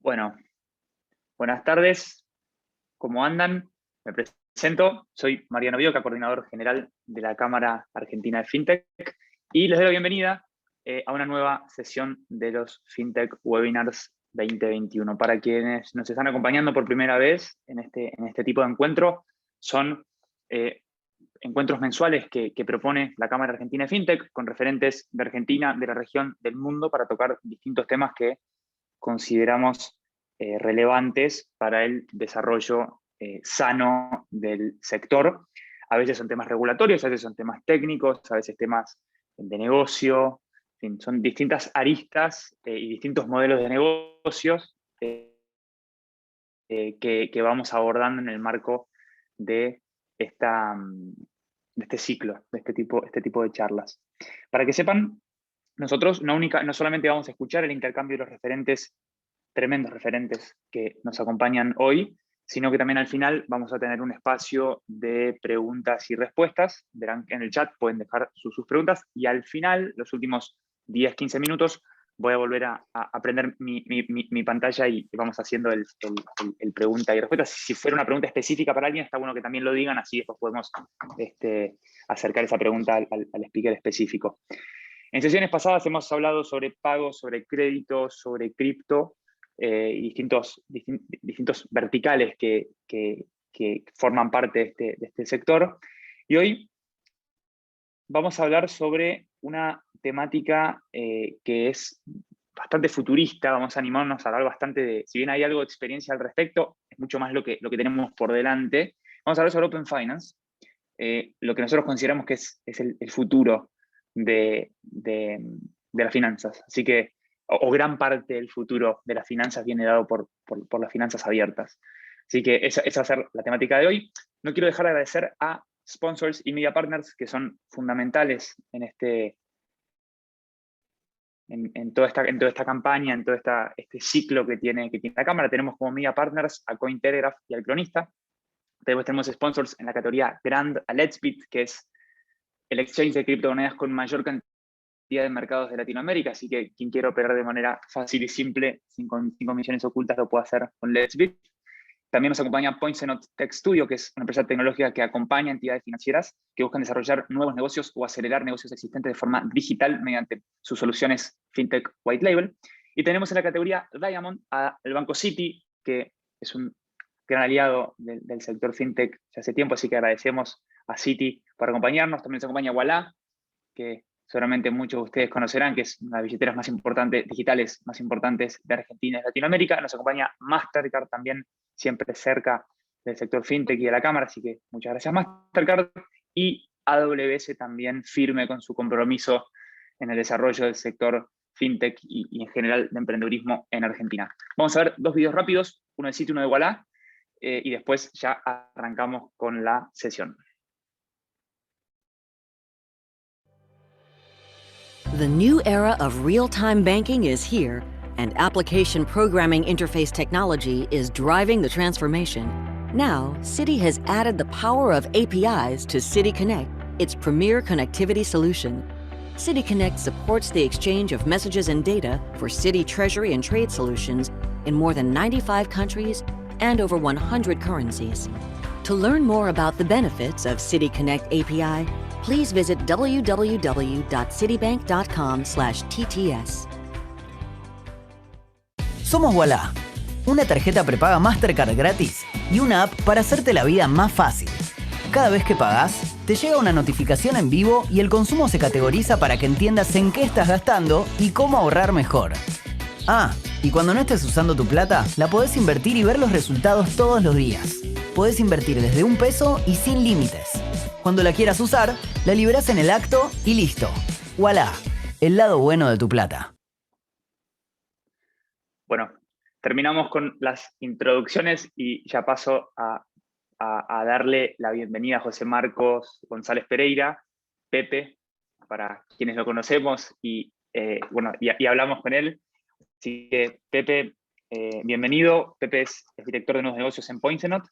Bueno, buenas tardes, ¿cómo andan? Me presento, soy Mariano Bioca, coordinador general de la Cámara Argentina de FinTech, y les doy la bienvenida a una nueva sesión de los FinTech Webinars 2021. Para quienes nos están acompañando por primera vez en este tipo de encuentro, son encuentros mensuales que propone la Cámara Argentina de FinTech con referentes de Argentina, de la región, del mundo, para tocar distintos temas que consideramos relevantes para el desarrollo sano del sector. A veces son temas regulatorios, a veces son temas técnicos, a veces temas de negocio, en fin, son distintas aristas y distintos modelos de negocios que vamos abordando en el marco de, de este ciclo, de este tipo de charlas. Para que sepan, nosotros no solamente vamos a escuchar el intercambio de los referentes, tremendos referentes que nos acompañan hoy, sino que también al final vamos a tener un espacio de preguntas y respuestas. Verán que en el chat pueden dejar sus preguntas y al final, los últimos 10, 15 minutos, voy a volver a prender mi pantalla y vamos haciendo el pregunta y respuesta. Si fuera una pregunta específica para alguien, está bueno que también lo digan, así después podemos acercar esa pregunta al speaker específico. En sesiones pasadas hemos hablado sobre pagos, sobre créditos, sobre cripto, y distintos verticales que forman parte de este sector. Y hoy vamos a hablar sobre una temática que es bastante futurista. Vamos a animarnos a hablar bastante de, si bien hay algo de experiencia al respecto, es mucho más lo que tenemos por delante. Vamos a hablar sobre Open Finance, lo que nosotros consideramos que es el futuro de las finanzas. Así que, o gran parte del futuro de las finanzas viene dado por las finanzas abiertas. Así que esa va a ser la temática de hoy. No quiero dejar de agradecer a sponsors y media partners que son fundamentales en toda esta campaña, en todo este ciclo que tiene la Cámara. Tenemos como media partners a Cointelegraph y al Cronista. Después tenemos sponsors en la categoría Grand a Letsbit, que es el exchange de criptomonedas con mayor cantidad de mercados de Latinoamérica, así que quien quiera operar de manera fácil y simple, sin comisiones ocultas, lo puede hacer con Letsbit. También nos acompaña PointsEnot Tech Studio, que es una empresa tecnológica que acompaña a entidades financieras que buscan desarrollar nuevos negocios o acelerar negocios existentes de forma digital mediante sus soluciones FinTech White Label. Y tenemos en la categoría Diamond al Banco Citi, que es un gran aliado del sector FinTech ya hace tiempo, así que agradecemos a Citi por acompañarnos. También nos acompaña Ualá, que seguramente muchos de ustedes conocerán, que es una de las billeteras más importantes, digitales más importantes de Argentina y Latinoamérica. Nos acompaña Mastercard también, siempre cerca del sector FinTech y de la Cámara, así que muchas gracias Mastercard. Y AWS también firme con su compromiso en el desarrollo del sector FinTech y en general de emprendedurismo en Argentina. Vamos a ver dos videos rápidos, uno de Citi y uno de Ualá, y después ya arrancamos con la sesión. The new era of real-time banking is here, and application programming interface technology is driving the transformation. Now, Citi has added the power of APIs to Citi Connect, its premier connectivity solution. Citi Connect supports the exchange of messages and data for Citi Treasury and Trade solutions in more than 95 countries and over 100 currencies. To learn more about the benefits of Citi Connect API, please visit www.citibank.com/TTS. Somos Ualá, una tarjeta prepaga Mastercard gratis y una app para hacerte la vida más fácil. Cada vez que pagás, te llega una notificación en vivo y el consumo se categoriza para que entiendas en qué estás gastando y cómo ahorrar mejor. Ah, y cuando no estés usando tu plata, la podés invertir y ver los resultados todos los días. Podés invertir desde $1 y sin límites. Cuando la quieras usar, la liberás en el acto y listo. Ualá, el lado bueno de tu plata. Bueno, terminamos con las introducciones y ya paso a darle la bienvenida a José Marcos González Pereira, Pepe, para quienes lo conocemos y hablamos con él. Así que, Pepe, bienvenido. Pepe es director de nuevos negocios en PointsEnot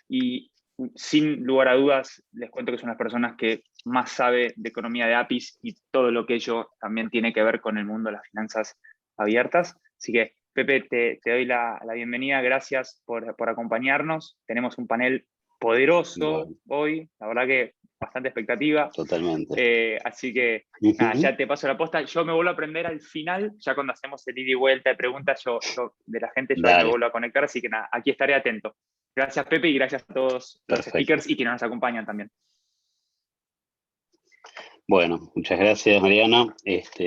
y sin lugar a dudas les cuento que es una de las personas que más sabe de economía de APIs y todo lo que ello también tiene que ver con el mundo de las finanzas abiertas. Así que Pepe, te doy la bienvenida, gracias por acompañarnos. Tenemos un panel poderoso hoy, la verdad que bastante expectativa. Totalmente. Así que nada, ya te paso la posta. Yo me vuelvo a aprender al final, ya cuando hacemos el ida y vuelta de preguntas, yo de la gente yo me vuelvo a conectar, así que nada, aquí estaré atento. Gracias, Pepe, y gracias a todos los speakers y quienes nos acompañan también. Bueno, muchas gracias, Mariano.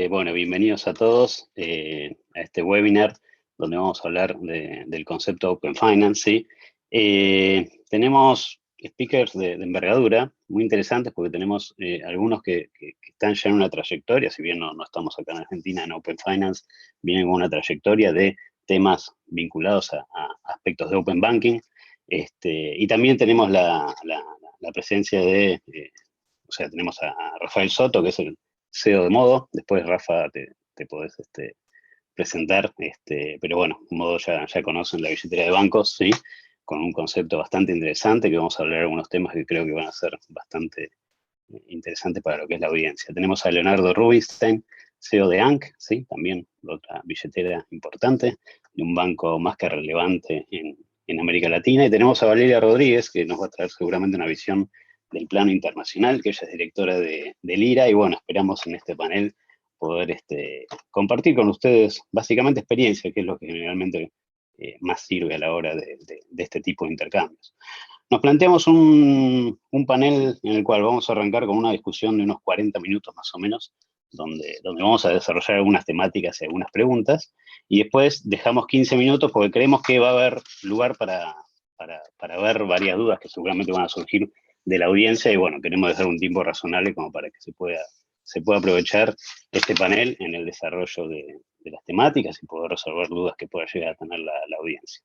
Bueno, bienvenidos a todos a este webinar donde vamos a hablar del concepto Open Finance, ¿sí? Tenemos speakers de envergadura, muy interesantes, porque tenemos algunos que están ya en una trayectoria, si bien no estamos acá en Argentina en Open Finance, vienen con una trayectoria de temas vinculados a aspectos de Open Banking, y también tenemos la presencia de... o sea, tenemos a Rafael Soto, que es el CEO de Modo. Después, Rafa, te podés presentar. Pero bueno, Modo ya conocen la billetera de bancos, ¿sí? Con un concepto bastante interesante, que vamos a hablar de algunos temas que creo que van a ser bastante interesantes para lo que es la audiencia. Tenemos a Leonardo Rubinstein, CEO de ANC, ¿sí? También otra billetera importante, de un banco más que relevante en América Latina. Y tenemos a Valeria Rodríguez, que nos va a traer seguramente una visión del plano internacional, que ella es directora del IRA, y bueno, esperamos en este panel poder compartir con ustedes básicamente experiencia, que es lo que generalmente más sirve a la hora de este tipo de intercambios. Nos planteamos un panel en el cual vamos a arrancar con una discusión de unos 40 minutos más o menos, donde vamos a desarrollar algunas temáticas y algunas preguntas, y después dejamos 15 minutos porque creemos que va a haber lugar para ver varias dudas que seguramente van a surgir de la audiencia, y bueno, queremos dejar un tiempo razonable como para que se pueda aprovechar este panel en el desarrollo de las temáticas y poder resolver dudas que pueda llegar a tener la audiencia.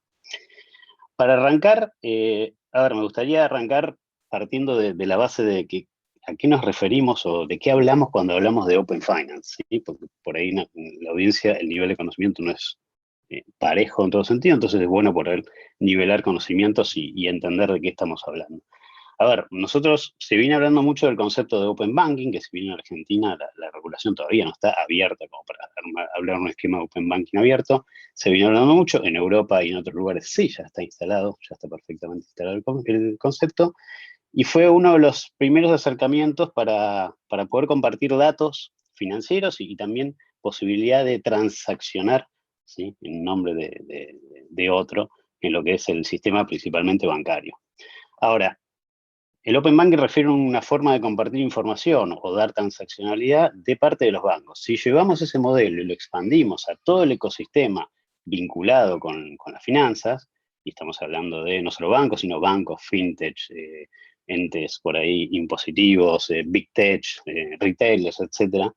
Para arrancar, a ver, me gustaría arrancar partiendo de la base de que a qué nos referimos o de qué hablamos cuando hablamos de Open Finance, ¿sí? Porque por ahí en la audiencia el nivel de conocimiento no es parejo en todo sentido, entonces es bueno poder nivelar conocimientos y entender de qué estamos hablando. A ver, nosotros se viene hablando mucho del concepto de Open Banking, que si bien en Argentina la regulación todavía no está abierta como para hablar de un esquema de Open Banking abierto, se viene hablando mucho, en Europa y en otros lugares sí, ya está instalado, ya está perfectamente instalado el concepto, y fue uno de los primeros acercamientos para poder compartir datos financieros y también posibilidad de transaccionar, ¿sí? En nombre de otro, en lo que es el sistema principalmente bancario. Ahora, el Open Banking refiere a una forma de compartir información o dar transaccionalidad de parte de los bancos. Si llevamos ese modelo y lo expandimos a todo el ecosistema vinculado con las finanzas, y estamos hablando de no solo bancos, sino bancos, fintech, entes por ahí impositivos, big tech, retailers, etcétera,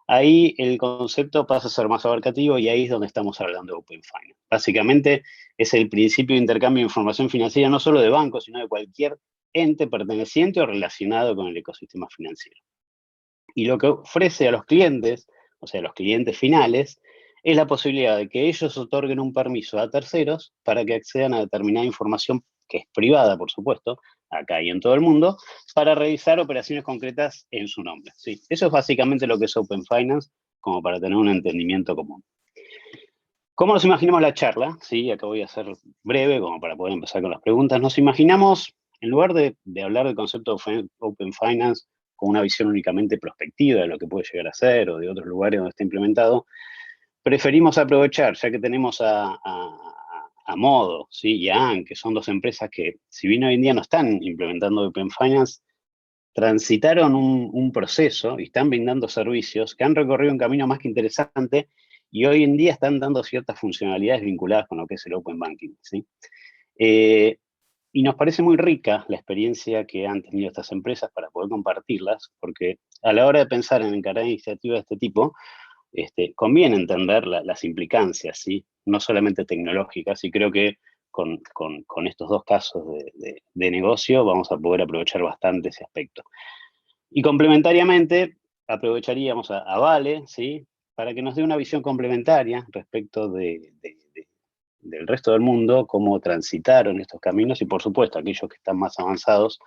ahí el concepto pasa a ser más abarcativo y ahí es donde estamos hablando de Open Finance. Básicamente es el principio de intercambio de información financiera no solo de bancos, sino de cualquier ente perteneciente o relacionado con el ecosistema financiero. Y lo que ofrece a los clientes, o sea, a los clientes finales, es la posibilidad de que ellos otorguen un permiso a terceros para que accedan a determinada información, que es privada, por supuesto, acá y en todo el mundo, para realizar operaciones concretas en su nombre, ¿sí? Eso es básicamente lo que es Open Finance, como para tener un entendimiento común. ¿Cómo nos imaginamos la charla? Sí, acá voy a ser breve, como para poder empezar con las preguntas. Nos imaginamos, en lugar de hablar del concepto de Open Finance con una visión únicamente prospectiva de lo que puede llegar a ser o de otros lugares donde está implementado, preferimos aprovechar, ya que tenemos a Modo, ¿sí? Y a ANC, que son dos empresas que, si bien hoy en día no están implementando Open Finance, transitaron un proceso y están brindando servicios que han recorrido un camino más que interesante y hoy en día están dando ciertas funcionalidades vinculadas con lo que es el Open Banking, ¿sí? Y nos parece muy rica la experiencia que han tenido estas empresas para poder compartirlas, porque a la hora de pensar en encarar iniciativas de este tipo, conviene entender las implicancias, ¿sí? No solamente tecnológicas, y creo que con estos dos casos de negocio vamos a poder aprovechar bastante ese aspecto. Y complementariamente, aprovecharíamos a Vale, ¿sí? Para que nos dé una visión complementaria respecto del resto del mundo, cómo transitaron estos caminos y, por supuesto, aquellos que están más avanzados,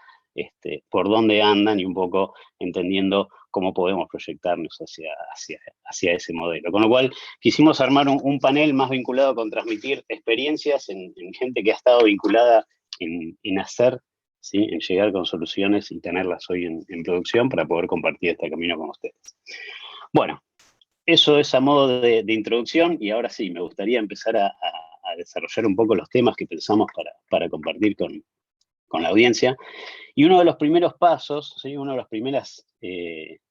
por dónde andan y un poco entendiendo cómo podemos proyectarnos hacia ese modelo. Con lo cual, quisimos armar un panel más vinculado con transmitir experiencias en gente que ha estado vinculada en hacer, ¿sí? En llegar con soluciones y tenerlas hoy en producción para poder compartir este camino con ustedes. Bueno, eso es a modo de introducción, y ahora sí, me gustaría empezar a desarrollar un poco los temas que pensamos para compartir con la audiencia. Y uno de los primeros pasos, ¿sí? Uno de los primeros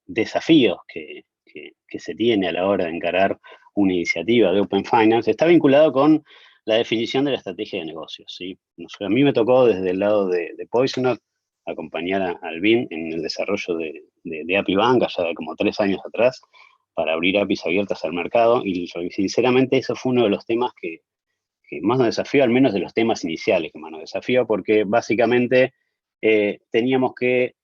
desafíos que se tiene a la hora de encarar una iniciativa de Open Finance está vinculado con la definición de la estrategia de negocios, ¿sí? A mí me tocó desde el lado de Poisonot acompañar a Albin en el desarrollo de API Bank, allá de como 3 años atrás, para abrir APIs abiertas al mercado, y sinceramente eso fue uno de los temas que más nos desafió, al menos de los temas iniciales que más nos desafió, porque básicamente teníamos que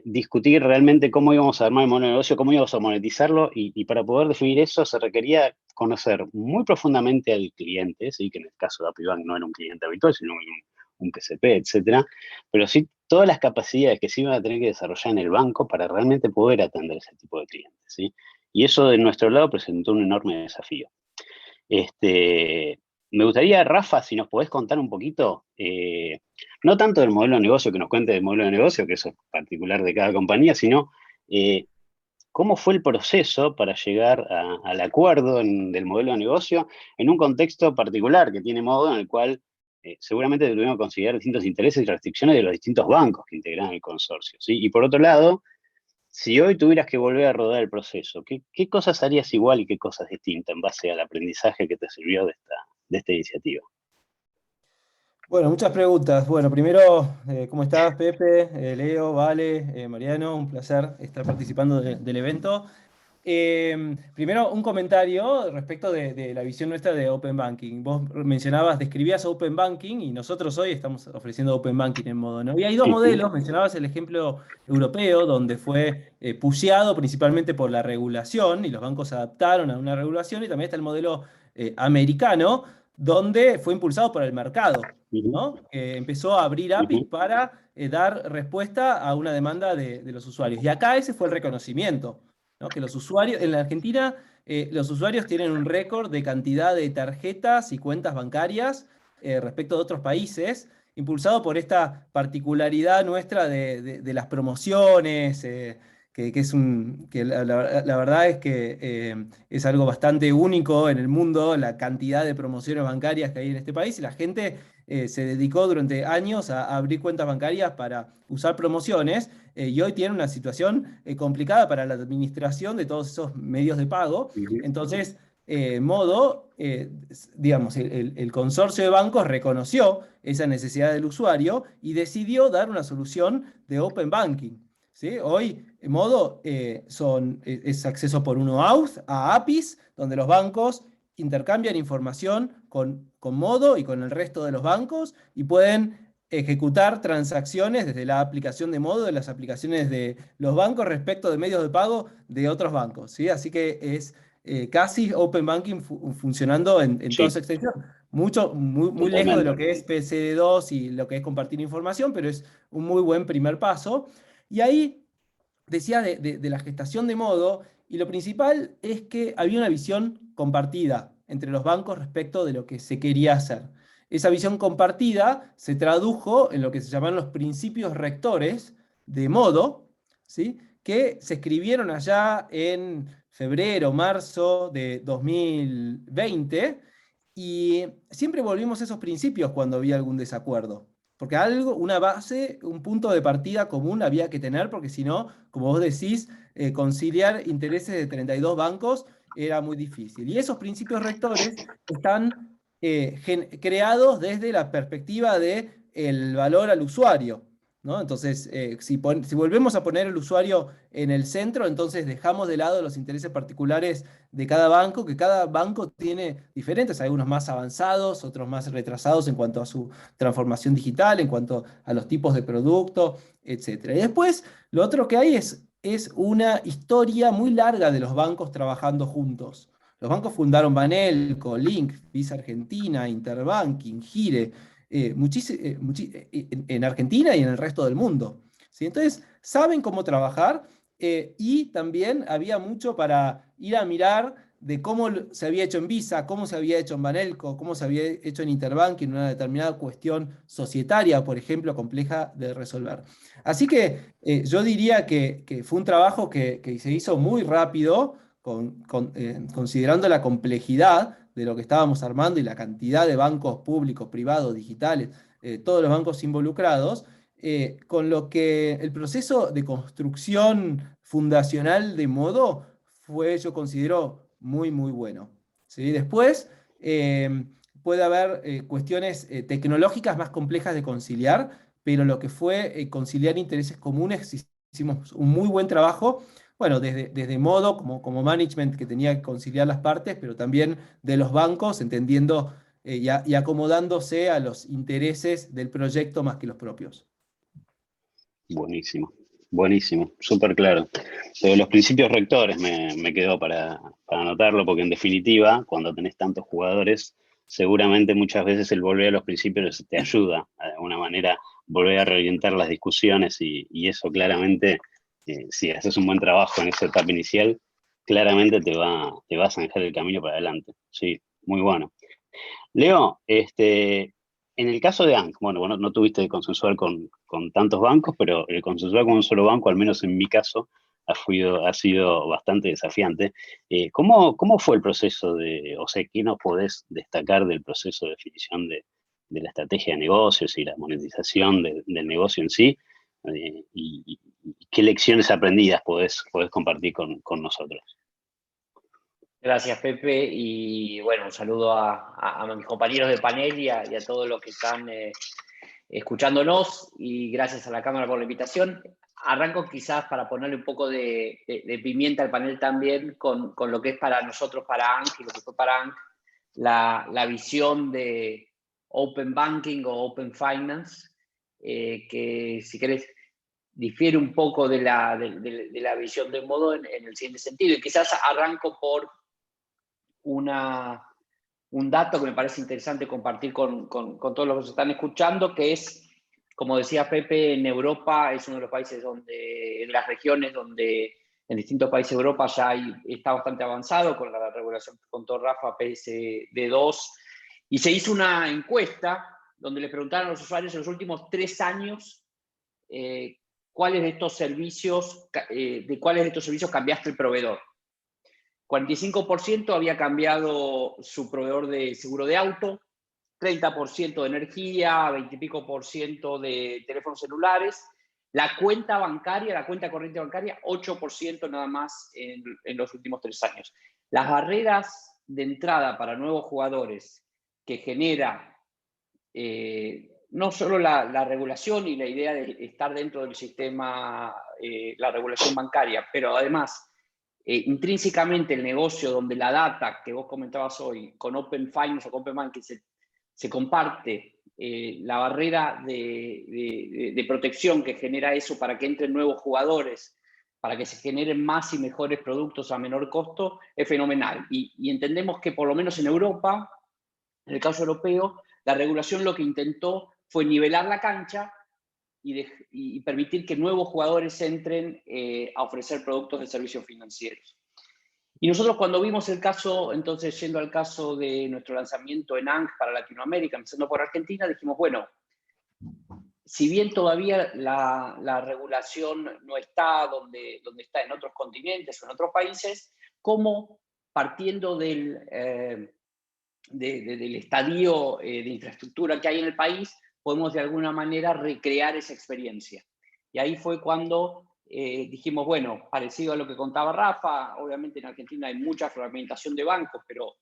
discutir realmente cómo íbamos a armar el modelo de negocio, cómo íbamos a monetizarlo, y para poder definir eso se requería conocer muy profundamente al cliente, ¿sí? Que en el caso de API Bank no era un cliente habitual, sino un PCP, etcétera, pero sí todas las capacidades que se iban a tener que desarrollar en el banco para realmente poder atender ese tipo de clientes, ¿sí? Y eso de nuestro lado presentó un enorme desafío. Me gustaría, Rafa, si nos podés contar un poquito, no tanto del modelo de negocio, que nos cuente del modelo de negocio, que eso es particular de cada compañía, sino cómo fue el proceso para llegar al acuerdo del modelo de negocio en un contexto particular que tiene Modo, en el cual seguramente tuvimos que considerar distintos intereses y restricciones de los distintos bancos que integran el consorcio, ¿sí? Y por otro lado, si hoy tuvieras que volver a rodar el proceso, ¿qué cosas harías igual y qué cosas distintas en base al aprendizaje que te sirvió de esta iniciativa? Bueno, muchas preguntas. Bueno, primero, ¿cómo estás, Pepe, Leo, Vale, Mariano? Un placer estar participando del evento. Primero, un comentario respecto de la visión nuestra de Open Banking. Vos describías Open Banking, y nosotros hoy estamos ofreciendo Open Banking en modo, ¿no? Y hay dos modelos. Mencionabas el ejemplo europeo, donde fue pusheado principalmente por la regulación, y los bancos se adaptaron a una regulación, y también está el modelo americano, donde fue impulsado por el mercado, ¿no? Empezó a abrir APIs para dar respuesta a una demanda de los usuarios. Y acá ese fue el reconocimiento, ¿no? Que los usuarios, en la Argentina, los usuarios tienen un récord de cantidad de tarjetas y cuentas bancarias respecto de otros países, impulsado por esta particularidad nuestra de las promociones, que la verdad es que es algo bastante único en el mundo, la cantidad de promociones bancarias que hay en este país, y la gente se dedicó durante años a abrir cuentas bancarias para usar promociones, y hoy tiene una situación complicada para la administración de todos esos medios de pago. Entonces, Modo, digamos, el consorcio de bancos reconoció esa necesidad del usuario y decidió dar una solución de Open Banking, ¿sí? Hoy, Modo es acceso por 1-auth a APIs, donde los bancos intercambian información con Modo y con el resto de los bancos, y pueden ejecutar transacciones desde la aplicación de Modo, de las aplicaciones de los bancos respecto de medios de pago de otros bancos, ¿sí? Así que es casi Open Banking funcionando en toda su extensión. Muy lejos de lo que es PSD2 y lo que es compartir información, pero es un muy buen primer paso. Y ahí decía de la gestación de Modo, y lo principal es que había una visión compartida entre los bancos respecto de lo que se quería hacer. Esa visión compartida se tradujo en lo que se llaman los principios rectores de Modo, ¿sí? Que se escribieron allá en febrero, marzo de 2020, y siempre volvimos a esos principios cuando había algún desacuerdo. Porque una base, un punto de partida común había que tener, porque si no, como vos decís, conciliar intereses de 32 bancos era muy difícil. Y esos principios rectores están creados desde la perspectiva del valor al usuario, ¿no? Entonces, si volvemos a poner el usuario en el centro, entonces dejamos de lado los intereses particulares de cada banco, que cada banco tiene diferentes, algunos más avanzados, otros más retrasados en cuanto a su transformación digital, en cuanto a los tipos de producto, etc. Y después, lo otro que hay es una historia muy larga de los bancos trabajando juntos. Los bancos fundaron Banelco, Link, Visa Argentina, Interbanking, Gire, en Argentina y en el resto del mundo, ¿sí? Entonces, saben cómo trabajar, Y también había mucho para ir a mirar de cómo se había hecho en Visa, cómo se había hecho en Banelco, cómo se había hecho en Interbank en una determinada cuestión societaria, por ejemplo, compleja de resolver. Así que yo diría que fue un trabajo que se hizo muy rápido, considerando la complejidad de lo que estábamos armando y la cantidad de bancos públicos, privados, digitales, todos los bancos involucrados, con lo que el proceso de construcción fundacional de Modo fue, yo considero, muy, muy bueno. ¿Sí? Después puede haber cuestiones tecnológicas más complejas de conciliar, pero lo que fue conciliar intereses comunes, hicimos un muy buen trabajo. Bueno, desde Modo como management que tenía que conciliar las partes, pero también de los bancos, entendiendo y acomodándose a los intereses del proyecto más que los propios. Buenísimo, buenísimo, súper claro. Los principios rectores me quedó para anotarlo, porque en definitiva, cuando tenés tantos jugadores, seguramente muchas veces el volver a los principios te ayuda, de alguna manera, volver a reorientar las discusiones y eso claramente, si haces un buen trabajo en esa etapa inicial, claramente te va a zanjar el camino para adelante. Sí, muy bueno. Leo, en el caso de ANC, bueno, no tuviste que consensuar con tantos bancos, pero el consensuar con un solo banco, al menos en mi caso, ha sido bastante desafiante. ¿Cómo fue el proceso o sea, qué nos podés destacar del proceso de definición de la estrategia de negocios y la monetización del negocio en sí? Y qué lecciones aprendidas podés compartir con nosotros. Gracias, Pepe, y bueno, un saludo a mis compañeros de panel y a todos los que están escuchándonos, y gracias a la Cámara por la invitación. Arranco quizás para ponerle un poco de pimienta al panel también con lo que es para nosotros, para ANC, y lo que fue para ANC, la visión de Open Banking o Open Finance, que si querés difiere un poco de la visión de Modo en el siguiente sentido. Y quizás arranco por un dato que me parece interesante compartir con todos los que se están escuchando, que es, como decía Pepe, en Europa es uno de los países en las regiones donde en distintos países de Europa ya está bastante avanzado con la regulación que contó Rafa, PSD2, y se hizo una encuesta donde le preguntaron a los usuarios en los últimos 3 años cuáles de estos servicios cambiaste el proveedor. 45% había cambiado su proveedor de seguro de auto, 30% de energía, 20 y pico % de teléfonos celulares. La cuenta bancaria, la cuenta corriente bancaria, 8% nada más en los últimos 3 años. Las barreras de entrada para nuevos jugadores que genera no solo la regulación y la idea de estar dentro del sistema, la regulación bancaria, pero además intrínsecamente el negocio donde la data que vos comentabas hoy con Open Finance o Open Banking se comparte, la barrera de protección que genera eso para que entren nuevos jugadores, para que se generen más y mejores productos a menor costo, es fenomenal. Y entendemos que por lo menos en Europa, en el caso europeo, la regulación lo que intentó fue nivelar la cancha y permitir que nuevos jugadores entren a ofrecer productos de servicios financieros. Y nosotros cuando vimos el caso, entonces yendo al caso de nuestro lanzamiento en ANC para Latinoamérica, empezando por Argentina, dijimos, bueno, si bien todavía la regulación no está donde está en otros continentes o en otros países, ¿cómo partiendo del estadio de infraestructura que hay en el país, podemos de alguna manera recrear esa experiencia? Y ahí fue cuando dijimos, bueno, parecido a lo que contaba Rafa, obviamente en Argentina hay mucha fragmentación de bancos, pero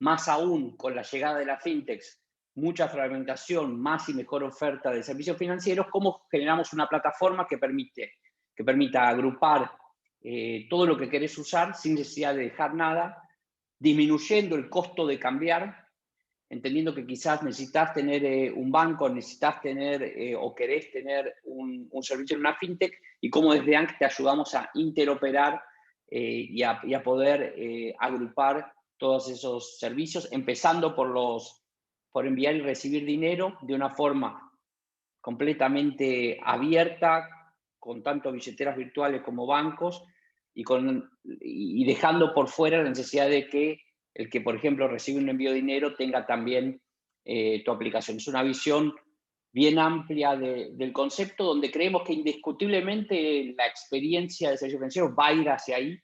más aún con la llegada de las fintechs, mucha fragmentación, más y mejor oferta de servicios financieros, ¿cómo generamos una plataforma que permita agrupar todo lo que querés usar sin necesidad de dejar nada, disminuyendo el costo de cambiar, entendiendo que quizás necesitas tener un banco, necesitas tener o querés tener un servicio en una fintech, y cómo desde ANC te ayudamos a interoperar y a poder agrupar todos esos servicios, empezando por enviar y recibir dinero de una forma completamente abierta, con tanto billeteras virtuales como bancos, y dejando por fuera la necesidad de que el que, por ejemplo, recibe un envío de dinero tenga también tu aplicación. Es una visión bien amplia del concepto, donde creemos que indiscutiblemente la experiencia de servicios financieros va a ir hacia ahí,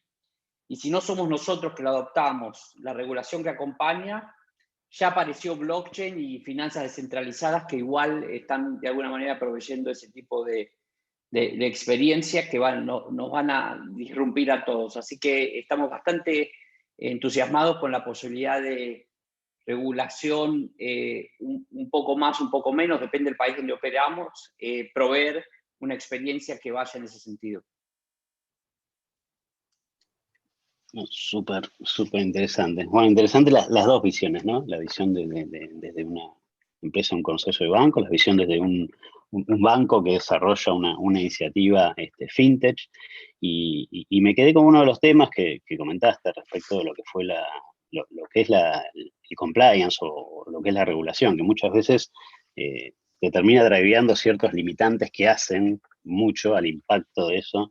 y si no somos nosotros que lo adoptamos, la regulación que acompaña, ya apareció blockchain y finanzas descentralizadas que igual están de alguna manera proveyendo ese tipo de experiencias que nos van a disrumpir a todos. Así que estamos bastante entusiasmados con la posibilidad de regulación, un poco más, un poco menos, depende del país donde operamos, proveer una experiencia que vaya en ese sentido. Súper, súper interesante. Bueno, interesante las dos visiones, ¿no? La visión desde una empresa, un consorcio de bancos, la visión desde un banco que desarrolla una iniciativa fintech, y me quedé con uno de los temas que comentaste respecto de lo que fue lo que es el compliance o lo que es la regulación, que muchas veces te termina driveando ciertos limitantes que hacen mucho al impacto de eso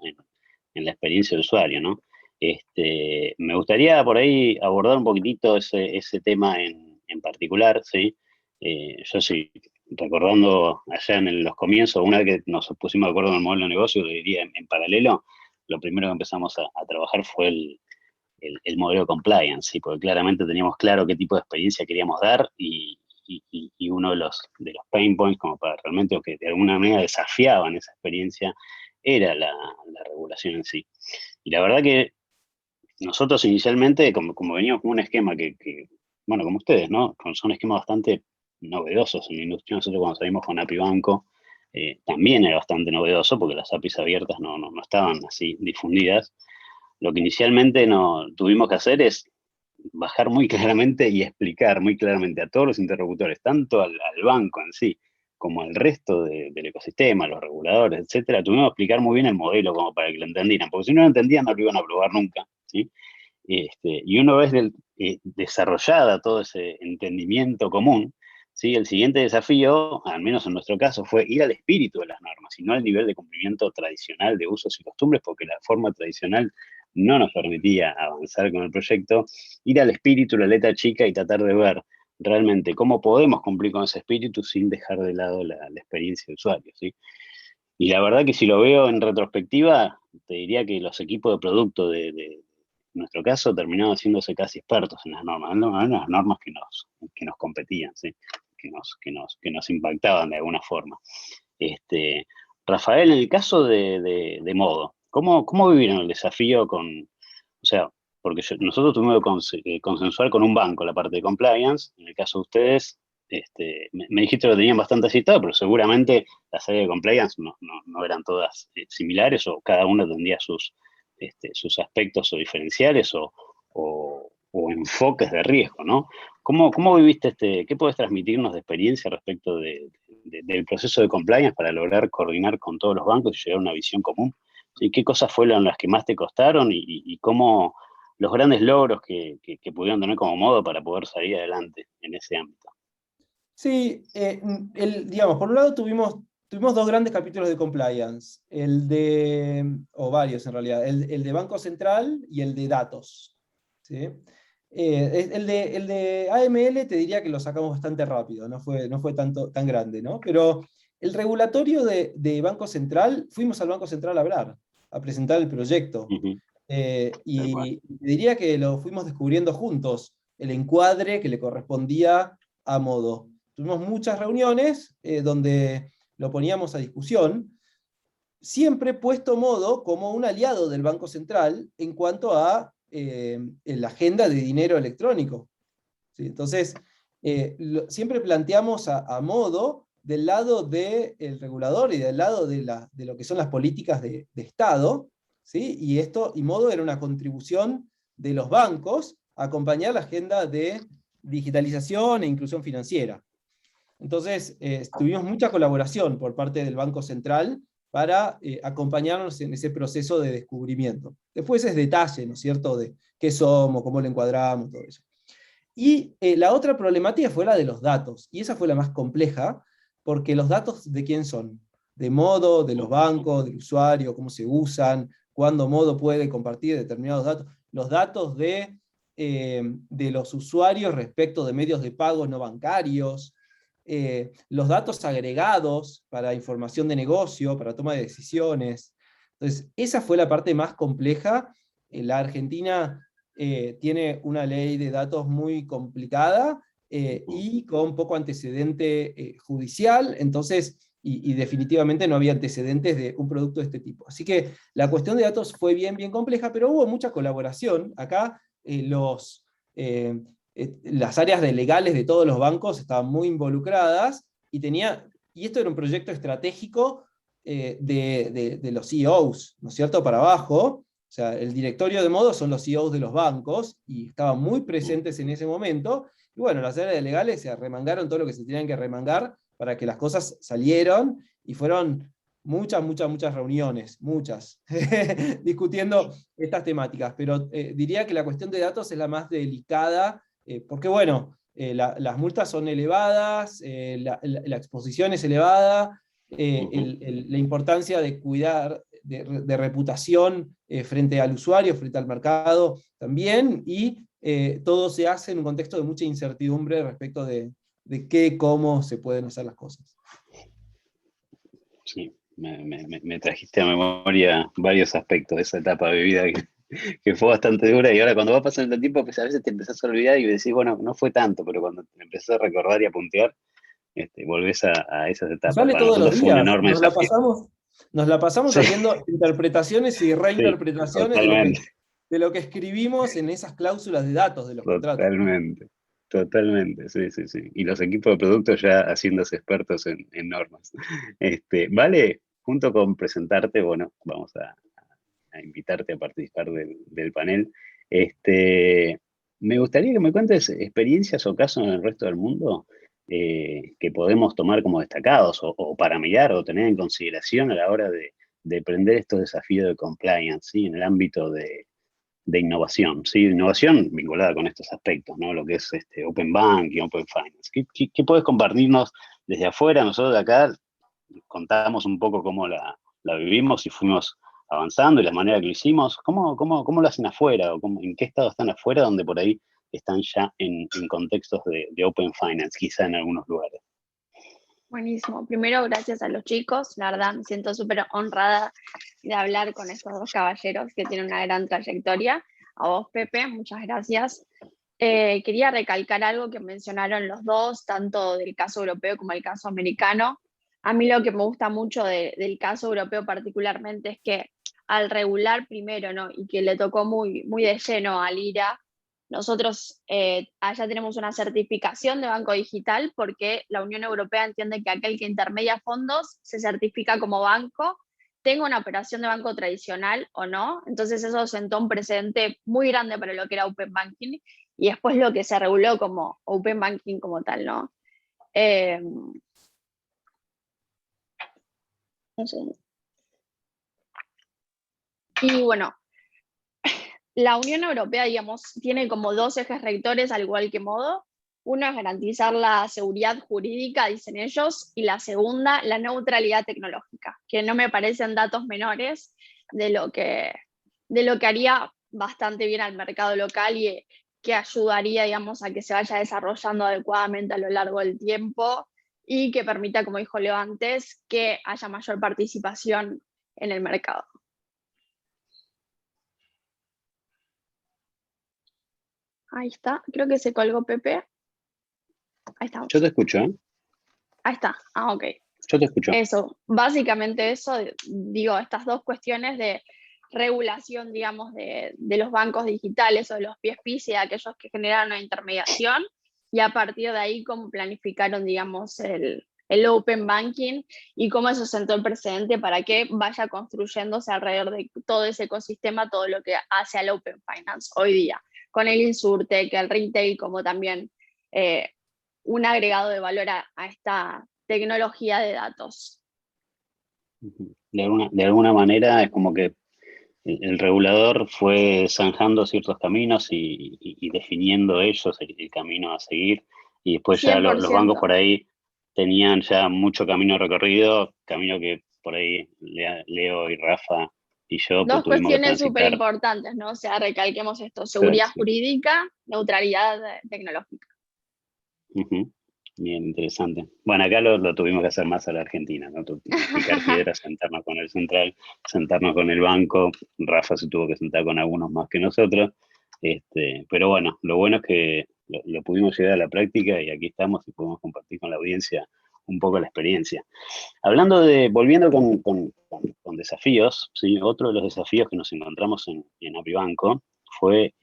en la experiencia del usuario, ¿no? Me gustaría por ahí abordar un poquitito ese tema en particular, ¿sí? Yo sí, recordando allá en los comienzos, una vez que nos pusimos de acuerdo en el modelo de negocio, que diría en paralelo, lo primero que empezamos a trabajar fue el modelo de compliance, ¿sí? Porque claramente teníamos claro qué tipo de experiencia queríamos dar, y uno de los pain points, como para realmente, o que de alguna manera desafiaban esa experiencia, era la regulación en sí. Y la verdad que nosotros inicialmente, como veníamos con un esquema que, bueno, como ustedes, ¿no? Son esquemas bastante novedosos en la industria. Nosotros cuando salimos con API Banco, también era bastante novedoso porque las APIs abiertas no estaban así difundidas. Lo que inicialmente tuvimos que hacer es bajar muy claramente y explicar muy claramente a todos los interlocutores, tanto al banco en sí, como al resto del ecosistema, los reguladores, etcétera. Tuvimos que explicar muy bien el modelo como para que lo entendieran, porque si no lo entendían no lo iban a aprobar nunca, ¿sí? Y una vez desarrollada todo ese entendimiento común, ¿sí? El siguiente desafío, al menos en nuestro caso, fue ir al espíritu de las normas y no al nivel de cumplimiento tradicional de usos y costumbres, porque la forma tradicional no nos permitía avanzar con el proyecto. Ir al espíritu, la letra chica, y tratar de ver realmente cómo podemos cumplir con ese espíritu sin dejar de lado la experiencia del usuario, ¿sí? Y la verdad que si lo veo en retrospectiva, te diría que los equipos de producto en nuestro caso terminaron haciéndose casi expertos en las normas, no en las normas que nos competían, ¿sí? que nos impactaban de alguna forma. Rafael, en el caso de Modo, ¿cómo vivieron el desafío o sea, porque nosotros tuvimos que consensuar con un banco la parte de compliance? En el caso de ustedes, me dijiste que lo tenían bastante citado, pero seguramente las áreas de compliance no eran todas similares, o cada una tendría sus aspectos o diferenciales o enfoques de riesgo, ¿no? ¿Cómo viviste qué puedes transmitirnos de experiencia respecto del proceso de compliance para lograr coordinar con todos los bancos y llegar a una visión común? ¿Y qué cosas fueron las que más te costaron y cómo los grandes logros que pudieron tener como Modo para poder salir adelante en ese ámbito? Sí, digamos, por un lado tuvimos dos grandes capítulos de compliance, o varios en realidad, el de Banco Central y el de datos, ¿sí? El de AML te diría que lo sacamos bastante rápido, no fue tan grande, ¿no? Pero el regulatorio de Banco Central, fuimos al Banco Central a presentar el proyecto. Uh-huh. Y diría que lo fuimos descubriendo juntos, el encuadre que le correspondía a Modo. Tuvimos muchas reuniones donde lo poníamos a discusión, siempre puesto Modo como un aliado del Banco Central en cuanto a la agenda de dinero electrónico. ¿Sí? Entonces, siempre planteamos a Modo del lado del regulador y del lado de lo que son las políticas de Estado, ¿sí? Y Modo era una contribución de los bancos a acompañar la agenda de digitalización e inclusión financiera. Entonces, tuvimos mucha colaboración por parte del Banco Central para acompañarnos en ese proceso de descubrimiento. Después es detalle, ¿no es cierto?, de qué somos, cómo lo encuadramos, todo eso. Y la otra problemática fue la de los datos, y esa fue la más compleja, porque los datos, ¿de quién son? de Modo, de los bancos, del usuario, cómo se usan, cuándo Modo puede compartir determinados datos, los datos de los usuarios respecto de medios de pago no bancarios, los datos agregados para información de negocio, para toma de decisiones. Entonces, esa fue la parte más compleja. La Argentina tiene una ley de datos muy complicada y con poco antecedente judicial, entonces, y definitivamente no había antecedentes de un producto de este tipo. Así que la cuestión de datos fue bien compleja, pero hubo mucha colaboración. Acá las áreas legales de todos los bancos estaban muy involucradas, y esto era un proyecto estratégico de los CEOs, ¿no es cierto?, para abajo. O sea, el directorio de Modo son los CEOs de los bancos, y estaban muy presentes en ese momento, y bueno, las áreas legales se arremangaron todo lo que se tenían que arremangar para que las cosas salieron, y fueron muchas reuniones, discutiendo estas temáticas, pero diría que la cuestión de datos es la más delicada, porque bueno, las multas son elevadas, la exposición es elevada, la importancia de cuidar de reputación frente al usuario, frente al mercado también, y todo se hace en un contexto de mucha incertidumbre respecto de cómo se pueden hacer las cosas. Sí, me trajiste a memoria varios aspectos de esa etapa de vida que fue bastante dura, y ahora cuando va pasando el tiempo, pues a veces te empezás a olvidar y decís, bueno, no fue tanto, pero cuando te empezás a recordar y a puntear, volvés a esas etapas. Sale Para todos los nosotros fue un días, enorme desafío. nos la pasamos Sí. haciendo interpretaciones y reinterpretaciones Totalmente. de lo que escribimos en esas cláusulas de datos de los contratos. Totalmente, sí. Y los equipos de producto ya haciéndose expertos en normas. Vale, junto con presentarte, bueno, vamos a invitarte a participar del panel. Me gustaría que me cuentes experiencias o casos en el resto del mundo que podemos tomar como destacados o para mirar o tener en consideración a la hora de emprender estos desafíos de compliance, ¿sí?, en el ámbito de innovación, ¿sí? Innovación vinculada con estos aspectos, ¿no? Lo que es Open Banking, Open Finance. ¿Qué puedes compartirnos desde afuera? Nosotros de acá contamos un poco cómo la vivimos y fuimos avanzando y la manera que lo hicimos. ¿Cómo lo hacen afuera? ¿O en qué estado están afuera, donde por ahí están ya en contextos de Open Finance, quizá en algunos lugares? Buenísimo. Primero, gracias a los chicos. La verdad, me siento súper honrada de hablar con estos dos caballeros que tienen una gran trayectoria. A vos, Pepe, muchas gracias. Quería recalcar algo que mencionaron los dos, tanto del caso europeo como del caso americano. A mí lo que me gusta mucho del caso europeo particularmente es que al regular primero, ¿no?, y que le tocó muy de lleno al IRA, nosotros allá tenemos una certificación de banco digital porque la Unión Europea entiende que aquel que intermedia fondos se certifica como banco, tenga una operación de banco tradicional o no. Entonces eso sentó un precedente muy grande para lo que era Open Banking, y después lo que se reguló como Open Banking como tal, ¿no? No sé. Y bueno, la Unión Europea, digamos, tiene como dos ejes rectores, al igual que Modo. Uno es garantizar la seguridad jurídica, dicen ellos, y la segunda, la neutralidad tecnológica, que no me parecen datos menores de lo que haría bastante bien al mercado local y que ayudaría, digamos, a que se vaya desarrollando adecuadamente a lo largo del tiempo y que permita, como dijo Leo antes, que haya mayor participación en el mercado. Ahí está, creo que se colgó Pepe. Ahí estamos. Yo te escucho, ¿eh? Ahí está, ok. Yo te escucho. Eso, básicamente eso, digo, estas dos cuestiones de regulación, digamos, de los bancos digitales o de los PSPs y de aquellos que generan una intermediación, y a partir de ahí cómo planificaron, digamos, el Open Banking y cómo eso sentó el precedente para que vaya construyéndose alrededor de todo ese ecosistema, todo lo que hace al Open Finance hoy día, con el Insurtech, el Retail, como también un agregado de valor a esta tecnología de datos. De alguna manera es como que el regulador fue zanjando ciertos caminos y definiendo ellos el camino a seguir, y después ya los bancos por ahí tenían ya mucho camino recorrido, camino que por ahí Leo y Rafa y yo Dos tuvimos que cuestiones súper transitar. importantes, ¿no? O sea, recalquemos esto, seguridad Sí. jurídica, neutralidad tecnológica. Ujú. Bien, interesante. Bueno, acá lo tuvimos que hacer más a la Argentina, ¿no? Picar piedras, sentarnos con el central, sentarnos con el banco. Rafa se tuvo que sentar con algunos más que nosotros. Pero bueno, lo bueno es que lo pudimos llevar a la práctica y aquí estamos y podemos compartir con la audiencia un poco la experiencia. Volviendo con desafíos, ¿sí? Otro de los desafíos que nos encontramos en ApriBanco fue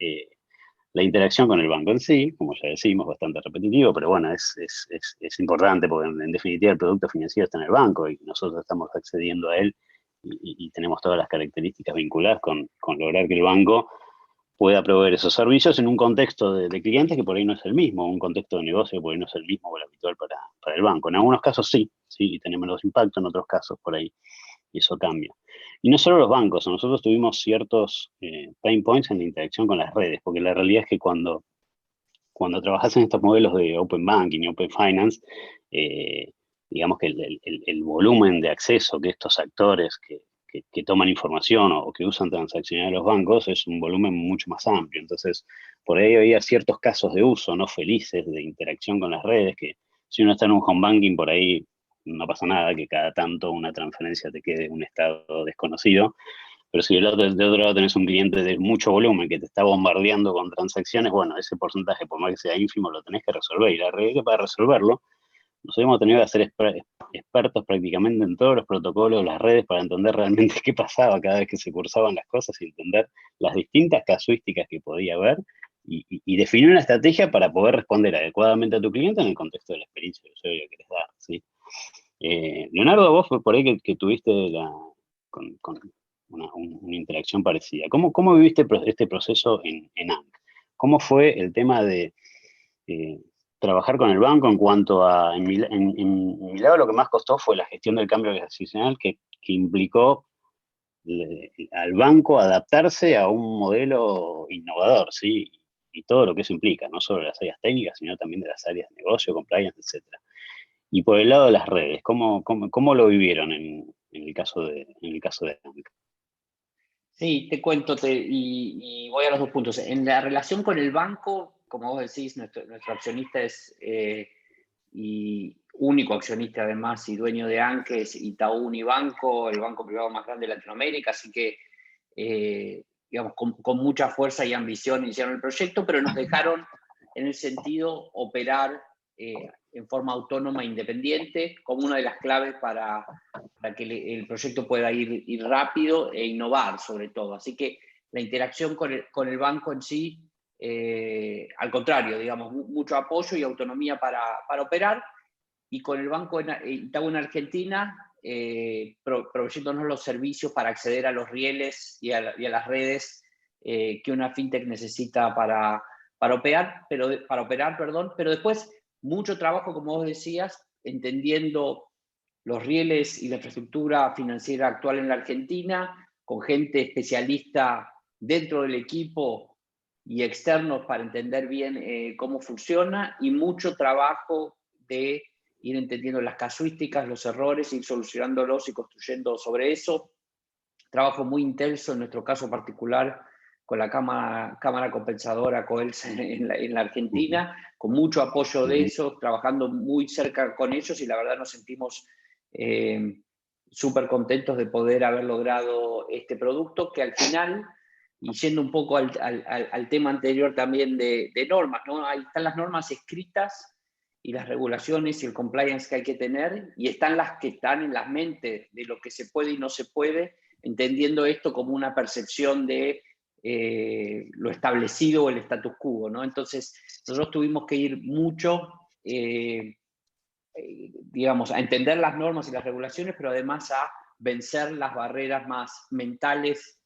la interacción con el banco en sí, como ya decimos, bastante repetitivo, pero bueno, es importante porque en definitiva el producto financiero está en el banco y nosotros estamos accediendo a él y tenemos todas las características vinculadas con lograr que el banco pueda proveer esos servicios en un contexto de clientes que por ahí no es el mismo, un contexto de negocio que por ahí no es el mismo o el habitual para el banco. En algunos casos sí, y tenemos los impactos, en otros casos por ahí y eso cambia. Y no solo los bancos, nosotros tuvimos ciertos pain points en la interacción con las redes, porque la realidad es que cuando trabajas en estos modelos de Open Banking y Open Finance, digamos que el volumen de acceso que estos actores que toman información o que usan transaccionar los bancos es un volumen mucho más amplio. Entonces, por ahí había ciertos casos de uso no felices de interacción con las redes, que si uno está en un home banking, por ahí no pasa nada, que cada tanto una transferencia te quede en un estado desconocido. Pero si de otro lado tenés un cliente de mucho volumen que te está bombardeando con transacciones, bueno, ese porcentaje, por más que sea ínfimo, lo tenés que resolver. Y la realidad es que para resolverlo, nos hemos tenido que hacer expertos prácticamente en todos los protocolos, las redes, para entender realmente qué pasaba cada vez que se cursaban las cosas y entender las distintas casuísticas que podía haber y definir una estrategia para poder responder adecuadamente a tu cliente en el contexto de la experiencia de usuario que querés dar, ¿sí? Leonardo, vos fue por ahí que tuviste con una interacción parecida. ¿Cómo viviste este proceso en ANC? ¿Cómo fue el tema de trabajar con el banco en cuanto a, en mi lado lo que más costó fue la gestión del cambio organizacional que implicó al banco adaptarse a un modelo innovador, ¿sí? Y todo lo que eso implica, no solo las áreas técnicas, sino también de las áreas de negocio, compliance, etc. Y por el lado de las redes, ¿cómo lo vivieron en el caso de ANC? Sí, te cuento y voy a los dos puntos. En la relación con el banco, como vos decís, nuestro accionista es, y único accionista además y dueño de ANC, es Itaú Unibanco, el banco privado más grande de Latinoamérica, así que, digamos, con mucha fuerza y ambición iniciaron el proyecto, pero nos dejaron en el sentido operar en forma autónoma e independiente, como una de las claves para que el proyecto pueda ir rápido e innovar sobre todo. Así que la interacción con el banco en sí, al contrario, digamos, mucho apoyo y autonomía para operar, y con el banco Itaú en Argentina, proveyéndonos los servicios para acceder a los rieles y a las redes que una fintech necesita para operar, pero después mucho trabajo, como vos decías, entendiendo los rieles y la infraestructura financiera actual en la Argentina, con gente especialista dentro del equipo y externos para entender bien cómo funciona, y mucho trabajo de ir entendiendo las casuísticas, los errores, ir solucionándolos y construyendo sobre eso. Trabajo muy intenso, en nuestro caso particular, con la Cámara Compensadora COELS en la Argentina, con mucho apoyo de ellos, trabajando muy cerca con ellos, y la verdad nos sentimos súper contentos de poder haber logrado este producto, que al final, y yendo un poco al tema anterior también de normas, ¿no? Ahí están las normas escritas y las regulaciones y el compliance que hay que tener, y están las que están en las mentes de lo que se puede y no se puede, entendiendo esto como una percepción de lo establecido o el status quo, ¿no? Entonces, nosotros tuvimos que ir mucho, digamos, a entender las normas y las regulaciones, pero además a vencer las barreras más mentales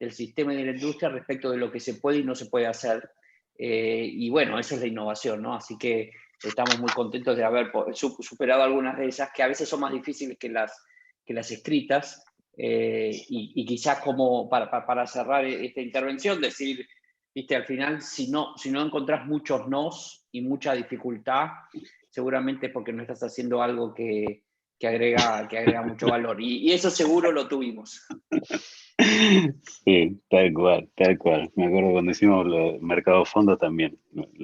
del sistema y de la industria respecto de lo que se puede y no se puede hacer. Y bueno, eso es la innovación, ¿no? Así que estamos muy contentos de haber superado algunas de esas, que a veces son más difíciles que las escritas. Y quizás, como para cerrar esta intervención, decir, viste, al final, si no encontrás muchos nos y mucha dificultad, seguramente es porque no estás haciendo algo que que agrega mucho valor. Y eso seguro lo tuvimos. Sí, tal cual, tal cual. Me acuerdo cuando hicimos el mercado fondo también.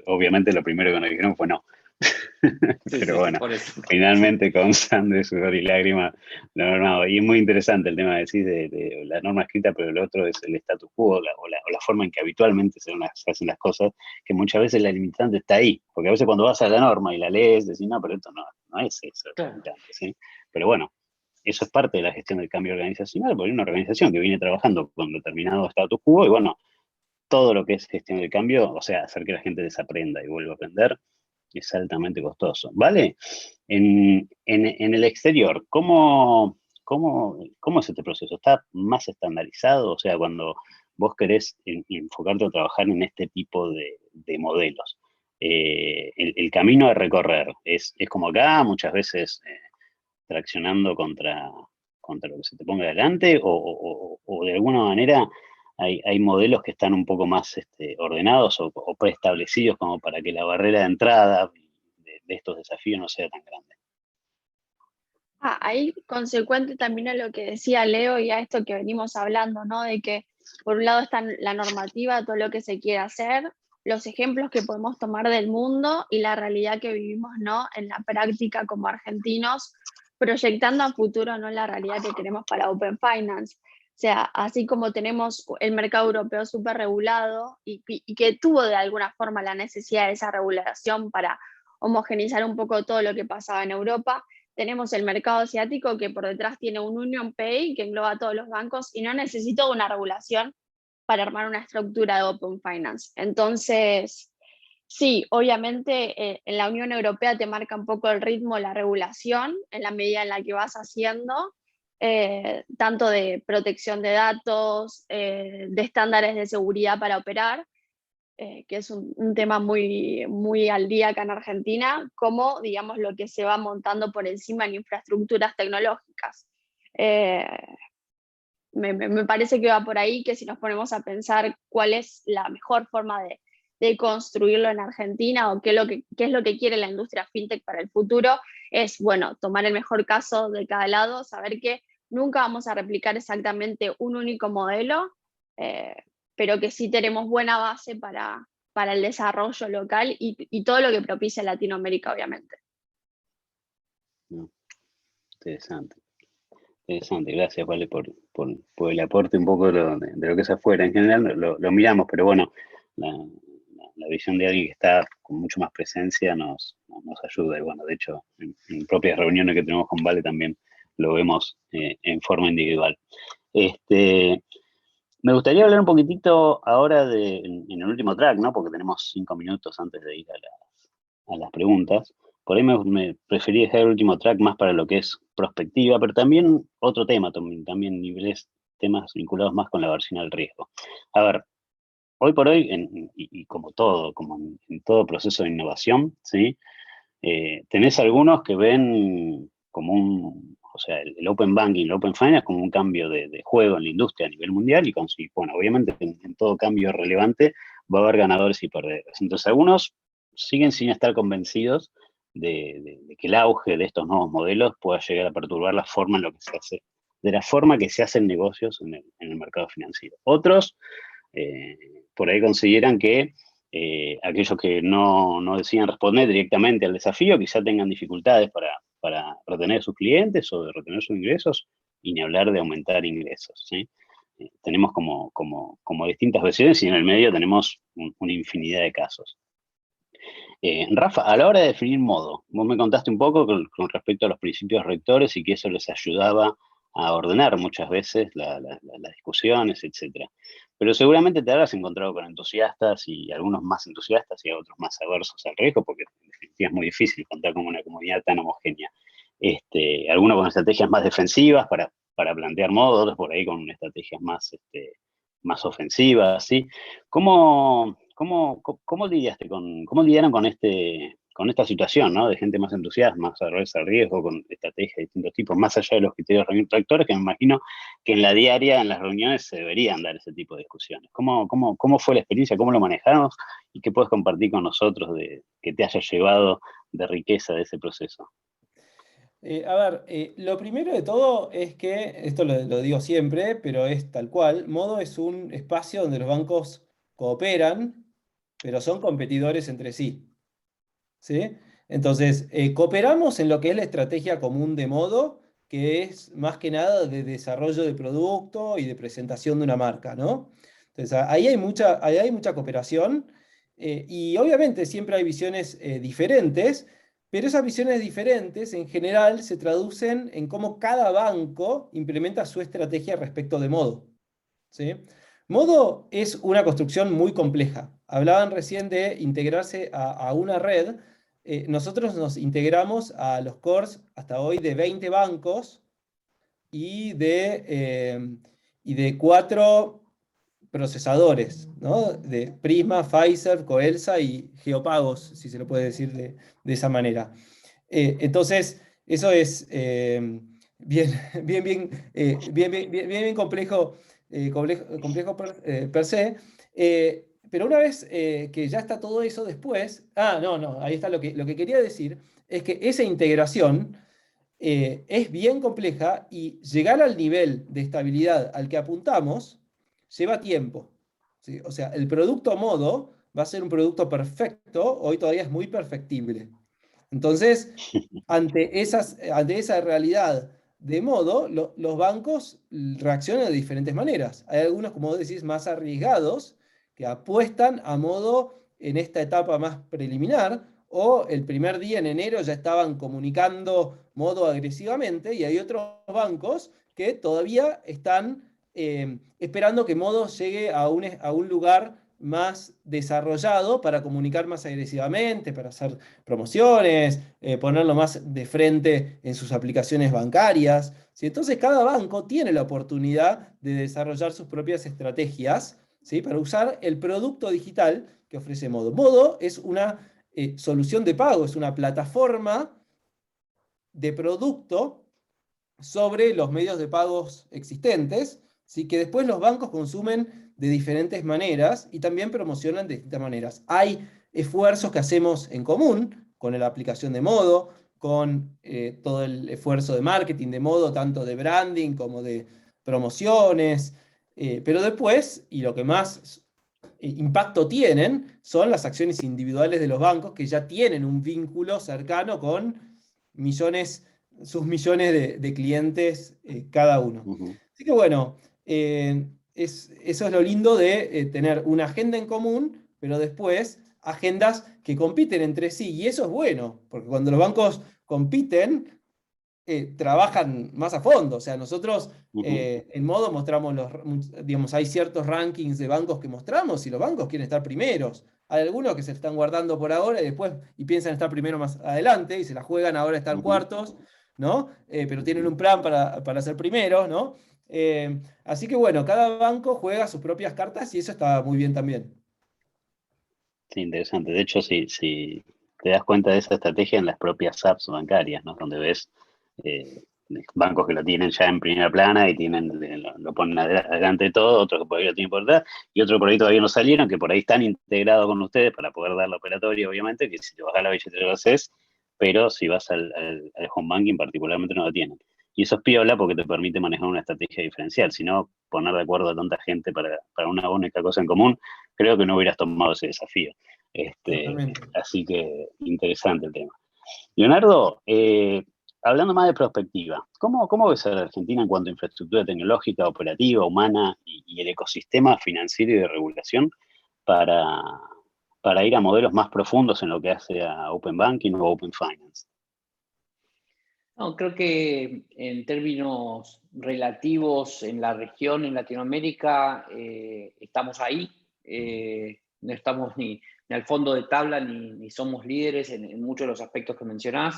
Obviamente lo primero que nos dijeron fue no. Sí, Pero sí, bueno, por eso. finalmente con sangre, sudor y lágrimas lo normado. Y es muy interesante el tema de la norma escrita, pero el otro es el status quo o la forma en que habitualmente se hacen las cosas, que muchas veces la limitante está ahí. Porque a veces cuando vas a la norma y la lees, decís, no, pero esto no es eso, Claro. limitante, ¿sí? Pero bueno, eso es parte de la gestión del cambio organizacional, porque hay una organización que viene trabajando con determinado status quo y bueno, todo lo que es gestión del cambio, o sea, hacer que la gente desaprenda y vuelva a aprender, es altamente costoso. ¿Vale? En el exterior, ¿cómo es este proceso? ¿Está más estandarizado? O sea, cuando vos querés enfocarte a trabajar en este tipo de modelos, el camino a recorrer es como acá, muchas veces traccionando contra lo que se te ponga delante, o de alguna manera hay modelos que están un poco más ordenados o preestablecidos como para que la barrera de entrada de estos desafíos no sea tan grande. Ahí consecuente también a lo que decía Leo y a esto que venimos hablando, ¿no? De que por un lado está la normativa, todo lo que se quiere hacer, los ejemplos que podemos tomar del mundo y la realidad que vivimos, ¿no? En la práctica como argentinos, proyectando a futuro, ¿no? La realidad que queremos para Open Finance. O sea, así como tenemos el mercado europeo súper regulado y que tuvo de alguna forma la necesidad de esa regulación para homogeneizar un poco todo lo que pasaba en Europa, tenemos el mercado asiático que por detrás tiene un Union Pay que engloba a todos los bancos y no necesita una regulación para armar una estructura de Open Finance. Entonces, sí, obviamente en la Unión Europea te marca un poco el ritmo, la regulación, en la medida en la que vas haciendo, tanto de protección de datos, de estándares de seguridad para operar, que es un tema muy, muy al día acá en Argentina, como, digamos, lo que se va montando por encima en infraestructuras tecnológicas. Me parece que va por ahí, que si nos ponemos a pensar cuál es la mejor forma de construirlo en Argentina o qué es lo que quiere la industria fintech para el futuro, es, bueno, tomar el mejor caso de cada lado, saber que nunca vamos a replicar exactamente un único modelo, pero que sí tenemos buena base para el desarrollo local y todo lo que propicia Latinoamérica, obviamente. Interesante. Interesante, gracias, Vale, por el aporte un poco de lo que es afuera. En general lo miramos, pero bueno, la visión de alguien que está con mucho más presencia nos ayuda. Y bueno, de hecho, en propias reuniones que tenemos con Vale también lo vemos en forma individual. Me gustaría hablar un poquitito ahora en el último track, ¿no? Porque tenemos 5 minutos antes de ir a las preguntas. Por ahí me preferí dejar el último track más para lo que es prospectiva, pero también otro tema, también niveles, temas vinculados más con la aversión al riesgo. A ver, hoy por hoy, y como todo, como en todo proceso de innovación, ¿sí? Tenés algunos que ven como o sea, el Open Banking, el Open Finance como un cambio de juego en la industria a nivel mundial y bueno, obviamente en todo cambio relevante va a haber ganadores y perdedores. Entonces algunos siguen sin estar convencidos de que el auge de estos nuevos modelos pueda llegar a perturbar la forma en lo que se hace, de la forma que se hacen negocios en el mercado financiero. Otros por ahí consideran que aquellos que no deciden responder directamente al desafío quizá tengan dificultades para retener sus clientes o de retener sus ingresos y ni hablar de aumentar ingresos, ¿sí? Tenemos como distintas versiones y en el medio tenemos una infinidad de casos. Rafa, a la hora de definir modo, vos me contaste un poco con respecto a los principios rectores y que eso les ayudaba a ordenar muchas veces las discusiones, etcétera. Pero seguramente te habrás encontrado con entusiastas y algunos más entusiastas y otros más aversos al riesgo, porque en definitiva es muy difícil contar con una comunidad tan homogénea. Algunos con estrategias más defensivas para plantear modo, otros por ahí con estrategias más ofensivas, ¿sí? ¿Cómo lidiaron con esta situación, ¿no? De gente más entusiasta, más aversa al riesgo, con estrategias de distintos tipos, más allá de los criterios rectores, que me imagino que en la diaria, en las reuniones, se deberían dar ese tipo de discusiones. ¿Cómo fue la experiencia? ¿Cómo lo manejamos? ¿Y qué puedes compartir con nosotros que te haya llevado de riqueza de ese proceso? Lo primero de todo es que, esto lo digo siempre, pero es tal cual, Modo es un espacio donde los bancos cooperan, pero son competidores entre sí. ¿Sí? Entonces, cooperamos en lo que es la estrategia común de Modo, que es más que nada de desarrollo de producto y de presentación de una marca, ¿no? Entonces, ahí hay mucha cooperación, y obviamente siempre hay visiones diferentes, pero esas visiones diferentes en general se traducen en cómo cada banco implementa su estrategia respecto de Modo, ¿sí? Modo es una construcción muy compleja. Hablaban recién de integrarse a una red. Nosotros nos integramos a los cores hasta hoy de 20 bancos y de 4 procesadores, ¿no? De Prisma, Fiserv, Coelsa y Geopagos, si se lo puede decir de esa manera. Entonces, eso es bien, bien complejo, complejo per se. Pero una vez que ya está todo eso después, no, ahí está lo que quería decir, es que esa integración es bien compleja y llegar al nivel de estabilidad al que apuntamos lleva tiempo, ¿sí? O sea, el producto Modo va a ser un producto perfecto, hoy todavía es muy perfectible. Entonces, ante esa realidad de Modo, los bancos reaccionan de diferentes maneras. Hay algunos, como vos decís, más arriesgados, que apuestan a Modo en esta etapa más preliminar, o el primer día en enero ya estaban comunicando Modo agresivamente, y hay otros bancos que todavía están esperando que Modo llegue a un lugar más desarrollado para comunicar más agresivamente, para hacer promociones, ponerlo más de frente en sus aplicaciones bancarias, ¿sí? Entonces cada banco tiene la oportunidad de desarrollar sus propias estrategias, ¿sí? Para usar el producto digital que ofrece Modo. Modo es una solución de pago, es una plataforma de producto sobre los medios de pagos existentes, ¿sí? Que después los bancos consumen de diferentes maneras y también promocionan de distintas maneras. Hay esfuerzos que hacemos en común con la aplicación de Modo, con todo el esfuerzo de marketing de Modo, tanto de branding como de promociones, pero después, y lo que más impacto tienen, son las acciones individuales de los bancos que ya tienen un vínculo cercano con sus millones de clientes cada uno. Ujú. Así que bueno, eso es lo lindo de tener una agenda en común, pero después agendas que compiten entre sí. Y eso es bueno, porque cuando los bancos compiten, trabajan más a fondo. O sea, nosotros Ujú. en Modo mostramos digamos, hay ciertos rankings de bancos que mostramos y los bancos quieren estar primeros. Hay algunos que se están guardando por ahora y piensan estar primero más adelante y se la juegan ahora a estar Ujú. cuartos, ¿no? Pero tienen Ujú. un plan para ser primeros, ¿no? Así que bueno, cada banco juega sus propias cartas y eso está muy bien también. Sí, interesante. De hecho, si te das cuenta de esa estrategia en las propias apps bancarias, ¿no? Donde ves eh, bancos que lo tienen ya en primera plana y lo ponen adelante de todo, otros que por ahí lo tienen por detrás, y otros por ahí todavía no salieron, que por ahí están integrados con ustedes para poder dar la operatoria, obviamente, que si te bajas la billetera lo haces, pero si vas al home banking particularmente no lo tienen. Y eso es piola porque te permite manejar una estrategia diferencial, si no poner de acuerdo a tanta gente para una única cosa en común, creo que no hubieras tomado ese desafío. Totalmente. Así que interesante el tema. Leonardo, hablando más de perspectiva, ¿cómo ves a la Argentina en cuanto a infraestructura tecnológica, operativa, humana y el ecosistema financiero y de regulación para, para ir a modelos más profundos en lo que hace a Open Banking o Open Finance? No, creo que en términos relativos en la región, en Latinoamérica, estamos ahí. No estamos ni al fondo de tabla ni somos líderes en muchos de los aspectos que mencionás.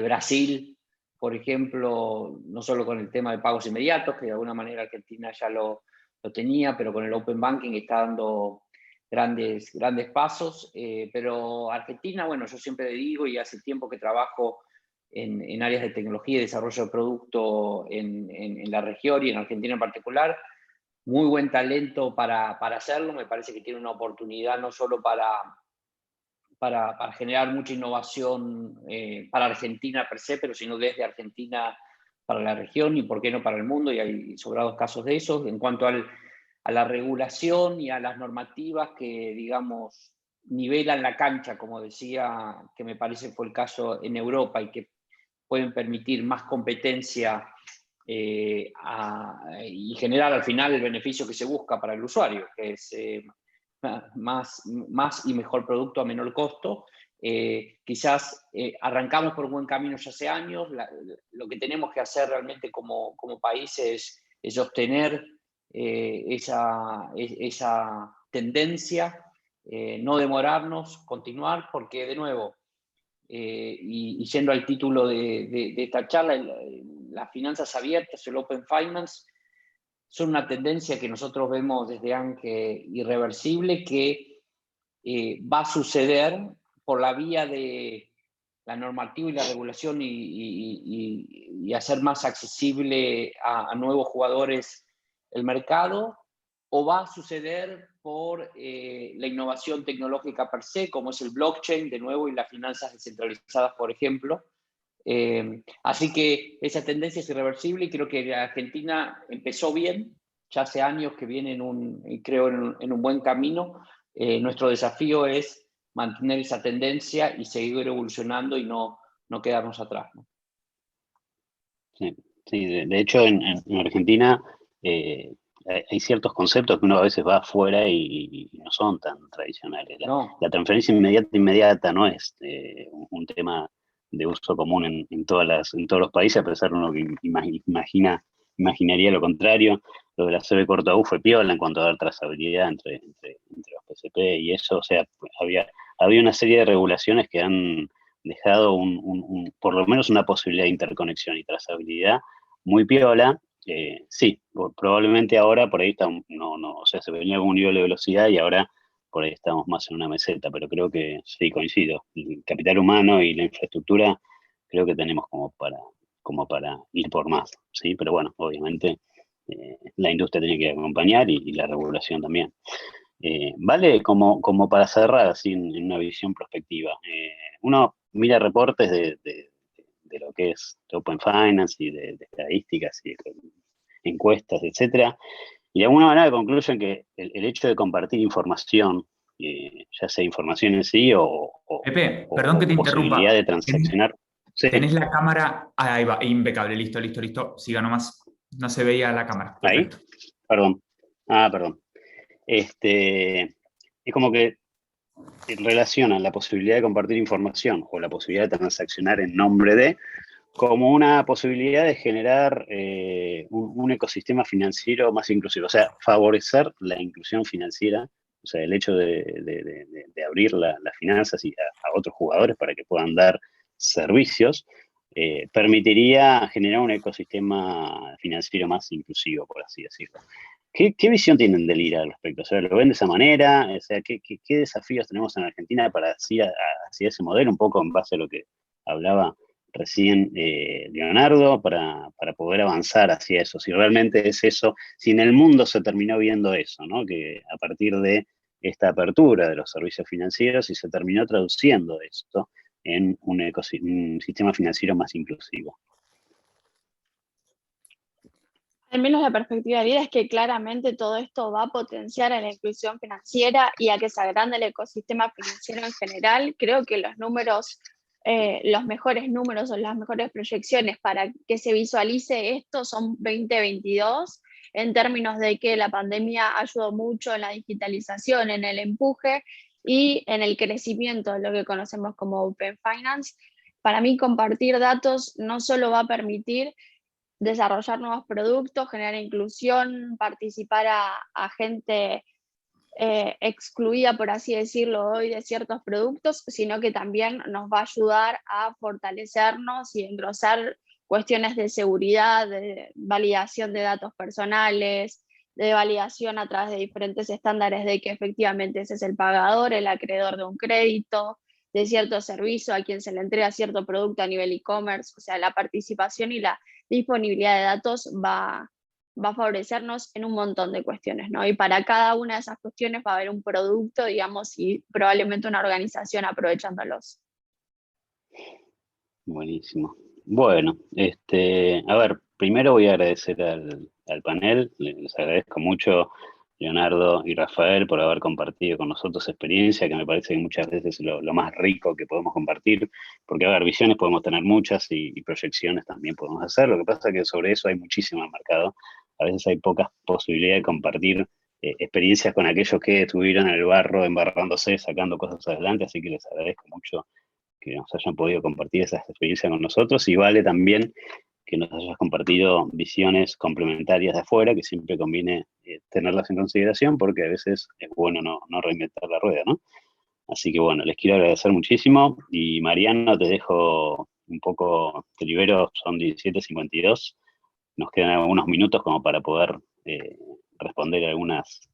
Brasil, por ejemplo, no solo con el tema de pagos inmediatos, que de alguna manera Argentina ya lo tenía, pero con el Open Banking está dando grandes pasos. Pero Argentina, bueno, yo siempre digo y hace tiempo que trabajo en áreas de tecnología y desarrollo de producto en la región y en Argentina en particular. Muy buen talento para hacerlo. Me parece que tiene una oportunidad no solo para para generar mucha innovación para Argentina per se, pero sino desde Argentina para la región y por qué no para el mundo, y hay sobrados casos de eso. En cuanto a la regulación y a las normativas que, digamos, nivelan la cancha, como decía, que me parece fue el caso en Europa, y que pueden permitir más competencia y generar al final el beneficio que se busca para el usuario, que es más y mejor producto a menor costo. Quizás arrancamos por un buen camino ya hace años. Lo que tenemos que hacer realmente como país es obtener esa tendencia, no demorarnos, continuar, porque de nuevo, y yendo al título de esta charla, las finanzas abiertas, el Open Finance, son una tendencia que nosotros vemos desde ANGE irreversible, que va a suceder por la vía de la normativa y la regulación, y hacer más accesible a nuevos jugadores el mercado, o va a suceder por la innovación tecnológica per se, como es el blockchain, de nuevo, y las finanzas descentralizadas, por ejemplo. Así que esa tendencia es irreversible, y creo que la Argentina empezó bien, ya hace años que viene en un buen camino. Nuestro desafío es mantener esa tendencia y seguir evolucionando y no quedarnos atrás, ¿no? Sí, sí, de hecho en Argentina hay ciertos conceptos que uno a veces va afuera y no son tan tradicionales. No. La transferencia inmediata no es un tema de uso común en todos los países, a pesar de uno que imaginaría lo contrario. Lo de la CB corta U fue piola en cuanto a dar trazabilidad entre los PCP y eso. O sea, había una serie de regulaciones que han dejado por lo menos una posibilidad de interconexión y trazabilidad muy piola. Sí, probablemente ahora por ahí o sea, se venía con un nivel de velocidad y ahora por ahí estamos más en una meseta, pero creo que sí, coincido. El capital humano y la infraestructura creo que tenemos como para ir por más, ¿sí? Pero bueno, obviamente la industria tiene que acompañar y la regulación también. Vale, como para cerrar así en una visión prospectiva, uno mira reportes de lo que es Open Finance y de estadísticas y de encuestas, etcétera, y de alguna manera concluyen que el hecho de compartir información, ya sea información en sí Pepe, perdón que te posibilidad interrumpa. de transaccionar. Sí. Tenés la cámara, ahí va, impecable, listo, siga nomás. No se veía la cámara. Perfecto. Ahí, perdón. Perdón. Es como que relacionan la posibilidad de compartir información o la posibilidad de transaccionar en nombre de como una posibilidad de generar un ecosistema financiero más inclusivo, o sea, favorecer la inclusión financiera, o sea, el hecho de abrir las finanzas a otros jugadores para que puedan dar servicios, permitiría generar un ecosistema financiero más inclusivo, por así decirlo. ¿Qué visión tienen del IRA al respecto? O sea, ¿lo ven de esa manera? O sea, ¿qué desafíos tenemos en Argentina para ir hacia ese modelo, un poco en base a lo que hablaba recién Leonardo, para poder avanzar hacia eso? Si realmente es eso, si en el mundo se terminó viendo eso, ¿no? Que a partir de esta apertura de los servicios financieros y se terminó traduciendo esto en un sistema financiero más inclusivo. Al menos la perspectiva de vida es que claramente todo esto va a potenciar a la inclusión financiera y a que se agrande el ecosistema financiero en general. Creo que los números, los mejores números o las mejores proyecciones para que se visualice esto son 2022, en términos de que la pandemia ayudó mucho en la digitalización, en el empuje y en el crecimiento de lo que conocemos como Open Finance. Para mí, compartir datos no solo va a permitir desarrollar nuevos productos, generar inclusión, participar a gente excluida, por así decirlo, hoy de ciertos productos, sino que también nos va a ayudar a fortalecernos y engrosar cuestiones de seguridad, de validación de datos personales, de validación a través de diferentes estándares de que efectivamente ese es el pagador, el acreedor de un crédito, de cierto servicio, a quien se le entrega cierto producto a nivel e-commerce. O sea, la participación y la disponibilidad de datos va va a favorecernos en un montón de cuestiones, ¿no? Y para cada una de esas cuestiones va a haber un producto, digamos, y probablemente una organización aprovechándolos. Buenísimo. Bueno, a ver, primero voy a agradecer al panel, les agradezco mucho, Leonardo y Rafael, por haber compartido con nosotros experiencia, que me parece que muchas veces es lo más rico que podemos compartir, porque, a ver, visiones podemos tener muchas y proyecciones también podemos hacer. Lo que pasa es que sobre eso hay muchísimo mercado. A veces hay pocas posibilidades de compartir experiencias con aquellos que estuvieron en el barro, embarrándose, sacando cosas adelante, así que les agradezco mucho que nos hayan podido compartir esas experiencias con nosotros, y Vale también que nos hayas compartido visiones complementarias de afuera, que siempre conviene tenerlas en consideración, porque a veces es bueno no reinventar la rueda, ¿no? Así que bueno, les quiero agradecer muchísimo, y Mariano, te dejo un poco, te libero, son 17:52, nos quedan algunos minutos como para poder responder algunas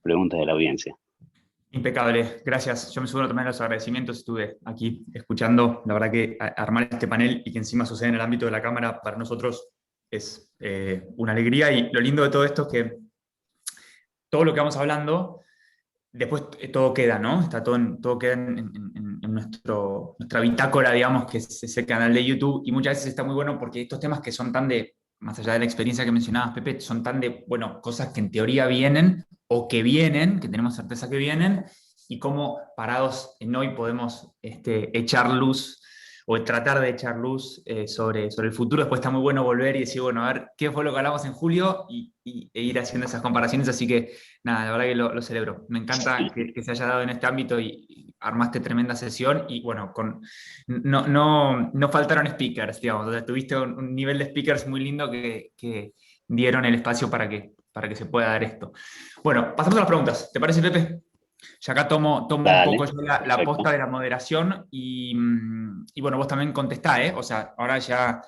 preguntas de la audiencia. Impecable, gracias. Yo me sumo también a los agradecimientos, estuve aquí escuchando. La verdad que armar este panel y que encima sucede en el ámbito de la Cámara para nosotros es una alegría, y lo lindo de todo esto es que todo lo que vamos hablando, después todo queda, ¿no? Todo queda en nuestra bitácora, digamos, que es el canal de YouTube, y muchas veces está muy bueno porque estos temas que son tan de, más allá de la experiencia que mencionabas, Pepe, son tan de, bueno, cosas que en teoría vienen, o que vienen, que tenemos certeza que vienen, y cómo parados en hoy podemos echar luz, o tratar de echar luz sobre el futuro. Después está muy bueno volver y decir, bueno, a ver, ¿qué fue lo que hablamos en julio? E ir haciendo esas comparaciones, así que nada, la verdad que lo celebro. Me encanta que se haya dado en este ámbito, y armaste tremenda sesión, y bueno, no faltaron speakers, digamos. O sea, tuviste un nivel de speakers muy lindo que dieron el espacio para que se pueda dar esto. Bueno, pasamos a las preguntas. ¿Te parece, Pepe? Ya acá tomo Dale, un poco yo la perfecto. posta de la moderación, y bueno, vos también contestá, ¿eh? O sea, ahora ya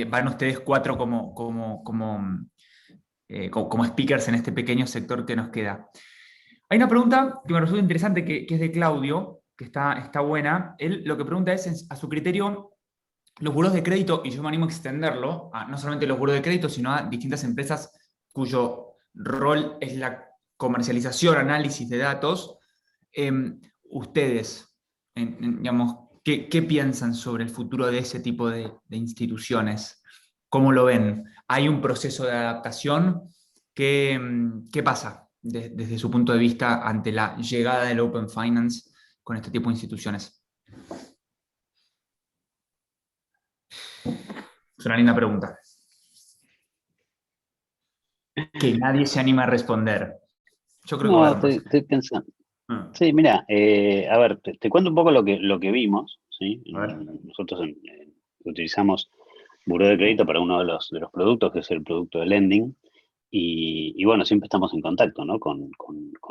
van ustedes 4 como speakers en este pequeño sector que nos queda. Hay una pregunta que me resulta interesante, que es de Claudio, que está buena. Él lo que pregunta es, a su criterio, los buros de crédito, y yo me animo a extenderlo a no solamente los buros de crédito, sino a distintas empresas cuyo rol es la comercialización, análisis de datos. Ustedes, digamos, ¿qué piensan sobre el futuro de ese tipo de instituciones? ¿Cómo lo ven? ¿Hay un proceso de adaptación? ¿Qué pasa desde su punto de vista ante la llegada del Open Finance con este tipo de instituciones? Es una linda pregunta, que nadie se anima a responder. Yo creo que va a dar Estoy pensando. Sí, mira, a ver, te cuento un poco lo que vimos, ¿sí? Nosotros utilizamos buró de crédito para uno de los productos, que es el producto de lending, y bueno, siempre estamos en contacto, ¿no? con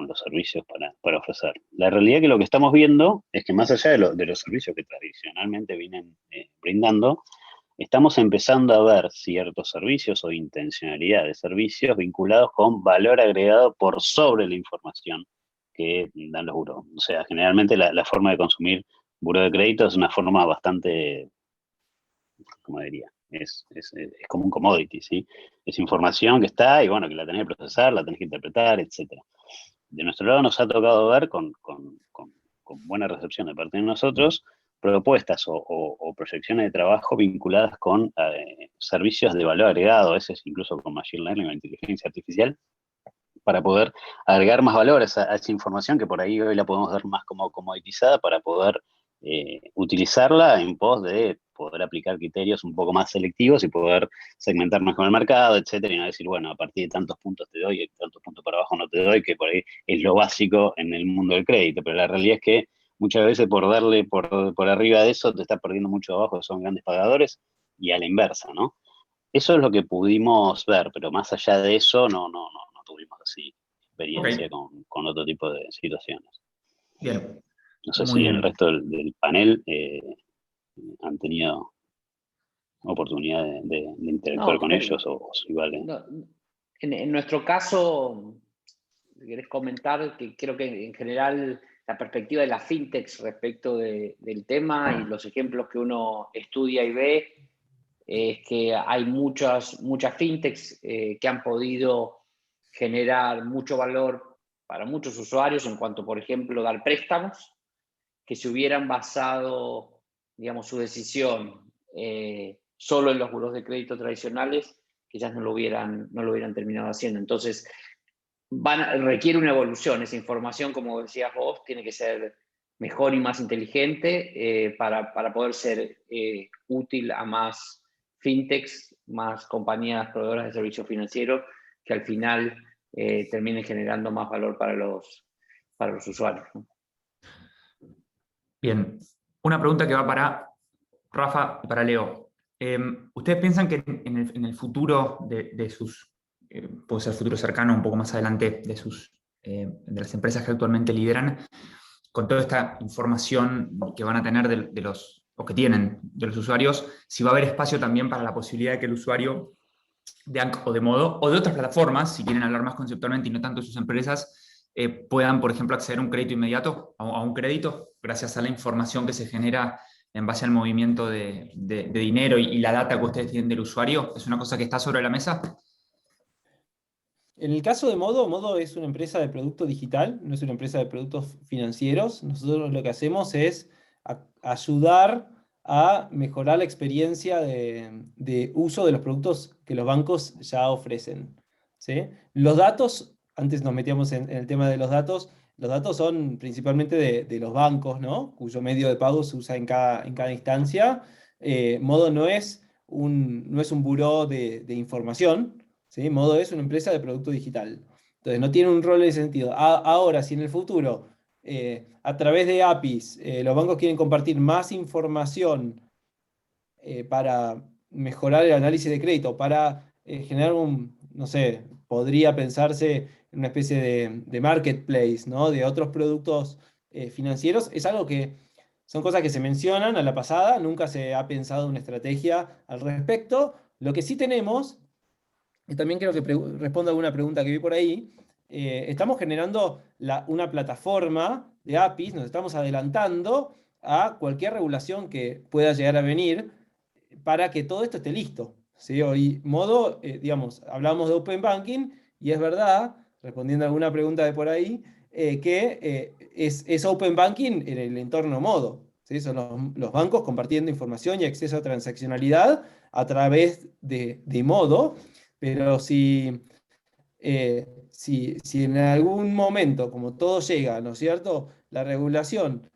los servicios para ofrecer. La realidad es que lo que estamos viendo es que, más allá de los servicios que tradicionalmente vienen brindando, estamos empezando a ver ciertos servicios o intencionalidad de servicios vinculados con valor agregado por sobre la información que dan los buros. O sea, generalmente la forma de consumir buró de crédito es una forma bastante, como diría, es como un commodity, ¿sí? Es información que está y bueno, que la tenés que procesar, la tenés que interpretar, etc. De nuestro lado nos ha tocado ver con buena recepción de parte de nosotros propuestas o proyecciones de trabajo vinculadas con servicios de valor agregado, a veces incluso con machine learning o inteligencia artificial, para poder agregar más valor a esa información que por ahí hoy la podemos ver más como comoditizada, para poder utilizarla en pos de poder aplicar criterios un poco más selectivos y poder segmentar mejor el mercado, etcétera, y no decir, bueno, a partir de tantos puntos te doy y tantos puntos para abajo no te doy, que por ahí es lo básico en el mundo del crédito. Pero la realidad es que muchas veces por darle por arriba de eso te estás perdiendo mucho abajo, que son grandes pagadores, y a la inversa, ¿no? Eso es lo que pudimos ver, pero más allá de eso no tuvimos así experiencia con otro tipo de situaciones. Bien. No sé si el resto del panel han tenido oportunidad de interactuar con ellos o igual. En nuestro caso, querés comentar que creo que en general la perspectiva de las fintechs respecto del tema y los ejemplos que uno estudia y ve es que hay muchas fintechs que han podido generar mucho valor para muchos usuarios en cuanto, por ejemplo, dar préstamos, que si hubieran basado, digamos, su decisión solo en los buros de crédito tradicionales, quizás no lo hubieran terminado haciendo. Entonces, requiere una evolución. Esa información, como decías vos, tiene que ser mejor y más inteligente para poder ser útil a más fintechs, más compañías proveedoras de servicios financieros, que al final terminen generando más valor para los usuarios, ¿no? Bien, una pregunta que va para Rafa y para Leo. ¿Ustedes piensan que en el futuro de sus, puede ser futuro cercano, un poco más adelante, de las empresas que actualmente lideran, con toda esta información que van a tener o que tienen de los usuarios, si va a haber espacio también para la posibilidad de que el usuario de ANC o de Modo, o de otras plataformas, si quieren hablar más conceptualmente y no tanto de sus empresas, puedan, por ejemplo, acceder a un crédito inmediato, a un crédito, gracias a la información que se genera en base al movimiento de dinero y la data que ustedes tienen del usuario? ¿Es una cosa que está sobre la mesa? En el caso de Modo, Modo es una empresa de producto digital, no es una empresa de productos financieros. Nosotros lo que hacemos es ayudar a mejorar la experiencia de uso de los productos que los bancos ya ofrecen, ¿sí? Los datos, antes nos metíamos en el tema de los datos son principalmente de los bancos, ¿no? Cuyo medio de pago se usa en cada instancia. Modo no es un buró de información, ¿sí? Modo es una empresa de producto digital. Entonces no tiene un rol en ese sentido. Ahora, si en el futuro, a través de APIs, los bancos quieren compartir más información para mejorar el análisis de crédito, para generar no sé, podría pensarse en una especie de marketplace, ¿no? De otros productos financieros, es algo que son cosas que se mencionan a la pasada, nunca se ha pensado una estrategia al respecto. Lo que sí tenemos, y también creo que respondo a alguna pregunta que vi por ahí, estamos generando una plataforma de APIs, nos estamos adelantando a cualquier regulación que pueda llegar a venir para que todo esto esté listo, ¿sí? Hoy, Modo, digamos, hablamos de Open Banking y es verdad, respondiendo a alguna pregunta de por ahí, que es Open Banking en el entorno Modo, ¿sí? Son los bancos compartiendo información y acceso a transaccionalidad a través de Modo, pero si en algún momento, como todo llega, ¿no es cierto?, la regulación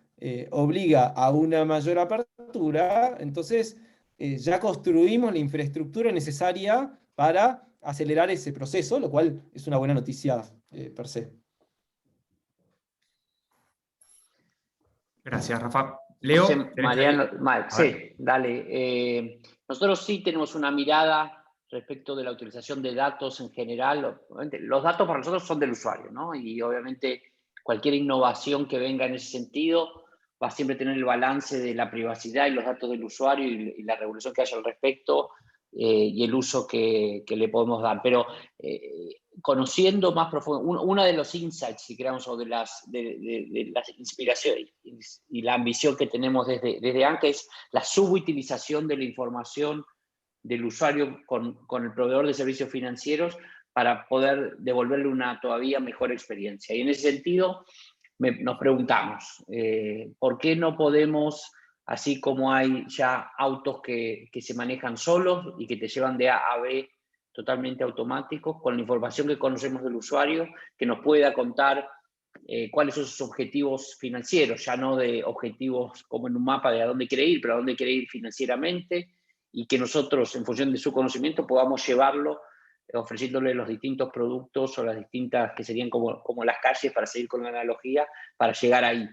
obliga a una mayor apertura, entonces ya construimos la infraestructura necesaria para acelerar ese proceso, lo cual es una buena noticia per se. Gracias, Rafa. Leo. Mariano, sí, dale. Nosotros sí tenemos una mirada respecto de la utilización de datos en general. Los datos para nosotros son del usuario, ¿no? Y obviamente cualquier innovación que venga en ese sentido va a siempre tener el balance de la privacidad y los datos del usuario y la regulación que haya al respecto y el uso que le podemos dar. Pero conociendo más profundo, uno de los insights, si queramos, o de las inspiraciones y la ambición que tenemos desde antes es la subutilización de la información del usuario con el proveedor de servicios financieros para poder devolverle una todavía mejor experiencia. Y en ese sentido nos preguntamos, ¿por qué no podemos, así como hay ya autos que se manejan solos y que te llevan de A a B totalmente automáticos, con la información que conocemos del usuario, que nos pueda contar cuáles son sus objetivos financieros, ya no de objetivos como en un mapa de a dónde quiere ir, pero a dónde quiere ir financieramente, y que nosotros, en función de su conocimiento, podamos llevarlo ofreciéndole los distintos productos o las distintas, que serían como las calles, para seguir con la analogía, para llegar ahí.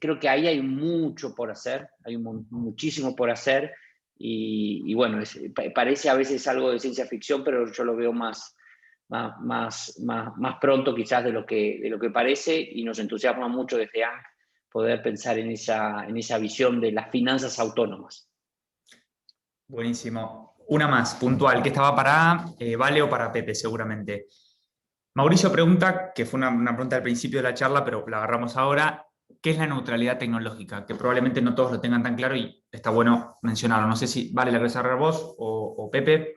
Creo que ahí hay mucho por hacer, hay muchísimo por hacer, y bueno, parece a veces algo de ciencia ficción, pero yo lo veo más pronto quizás de lo que parece, y nos entusiasma mucho desde ANC poder pensar en esa visión de las finanzas autónomas. Buenísimo. Una más, puntual, que estaba para Vale o para Pepe, seguramente. Mauricio pregunta, que fue una pregunta al principio de la charla, pero la agarramos ahora. ¿qué es la neutralidad tecnológica? Que probablemente no todos lo tengan tan claro y está bueno mencionarlo. No sé si Vale la querés agarrar vos o Pepe.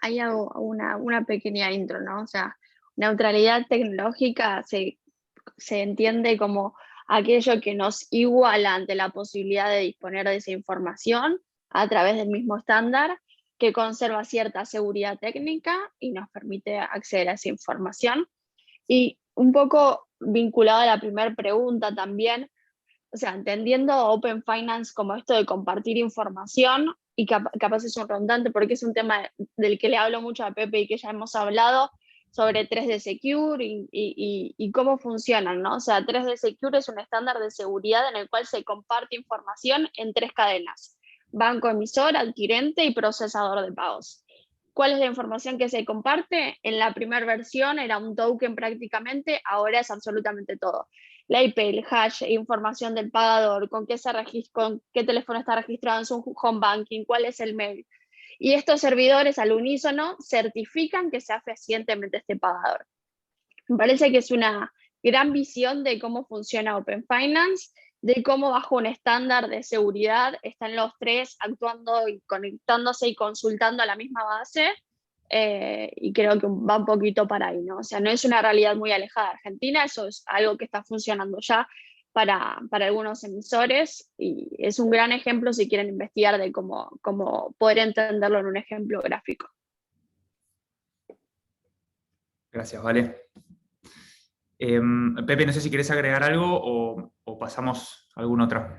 Ahí hago una pequeña intro, ¿no? O sea, neutralidad tecnológica se entiende como aquello que nos iguala ante la posibilidad de disponer de esa información a través del mismo estándar, que conserva cierta seguridad técnica y nos permite acceder a esa información. Y un poco vinculado a la primera pregunta también, o sea, entendiendo Open Finance como esto de compartir información, y capaz es un redundante porque es un tema del que le hablo mucho a Pepe y que ya hemos hablado sobre 3D Secure y cómo funcionan, ¿no? O sea, 3D Secure es un estándar de seguridad en el cual se comparte información en 3 cadenas: banco emisor, adquirente y procesador de pagos. ¿Cuál es la información que se comparte? En la primera versión era un token prácticamente, ahora es absolutamente todo. La IP, el hash, información del pagador, con qué teléfono está registrado en su home banking, cuál es el mail. Y estos servidores al unísono certifican que sea fehacientemente este pagador. Me parece que es una gran visión de cómo funciona Open Finance, de cómo bajo un estándar de seguridad están los tres actuando y conectándose y consultando a la misma base, y creo que va un poquito para ahí, ¿no? O sea, no es una realidad muy alejada de Argentina, eso es algo que está funcionando ya para algunos emisores, y es un gran ejemplo si quieren investigar de cómo poder entenderlo en un ejemplo gráfico. Gracias, Vale. Pepe, no sé si querés agregar algo o pasamos a alguna otra.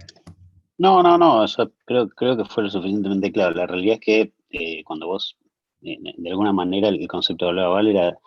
No, eso creo que fue lo suficientemente claro. La realidad es que cuando vos, de alguna manera, el concepto que hablaba Vale era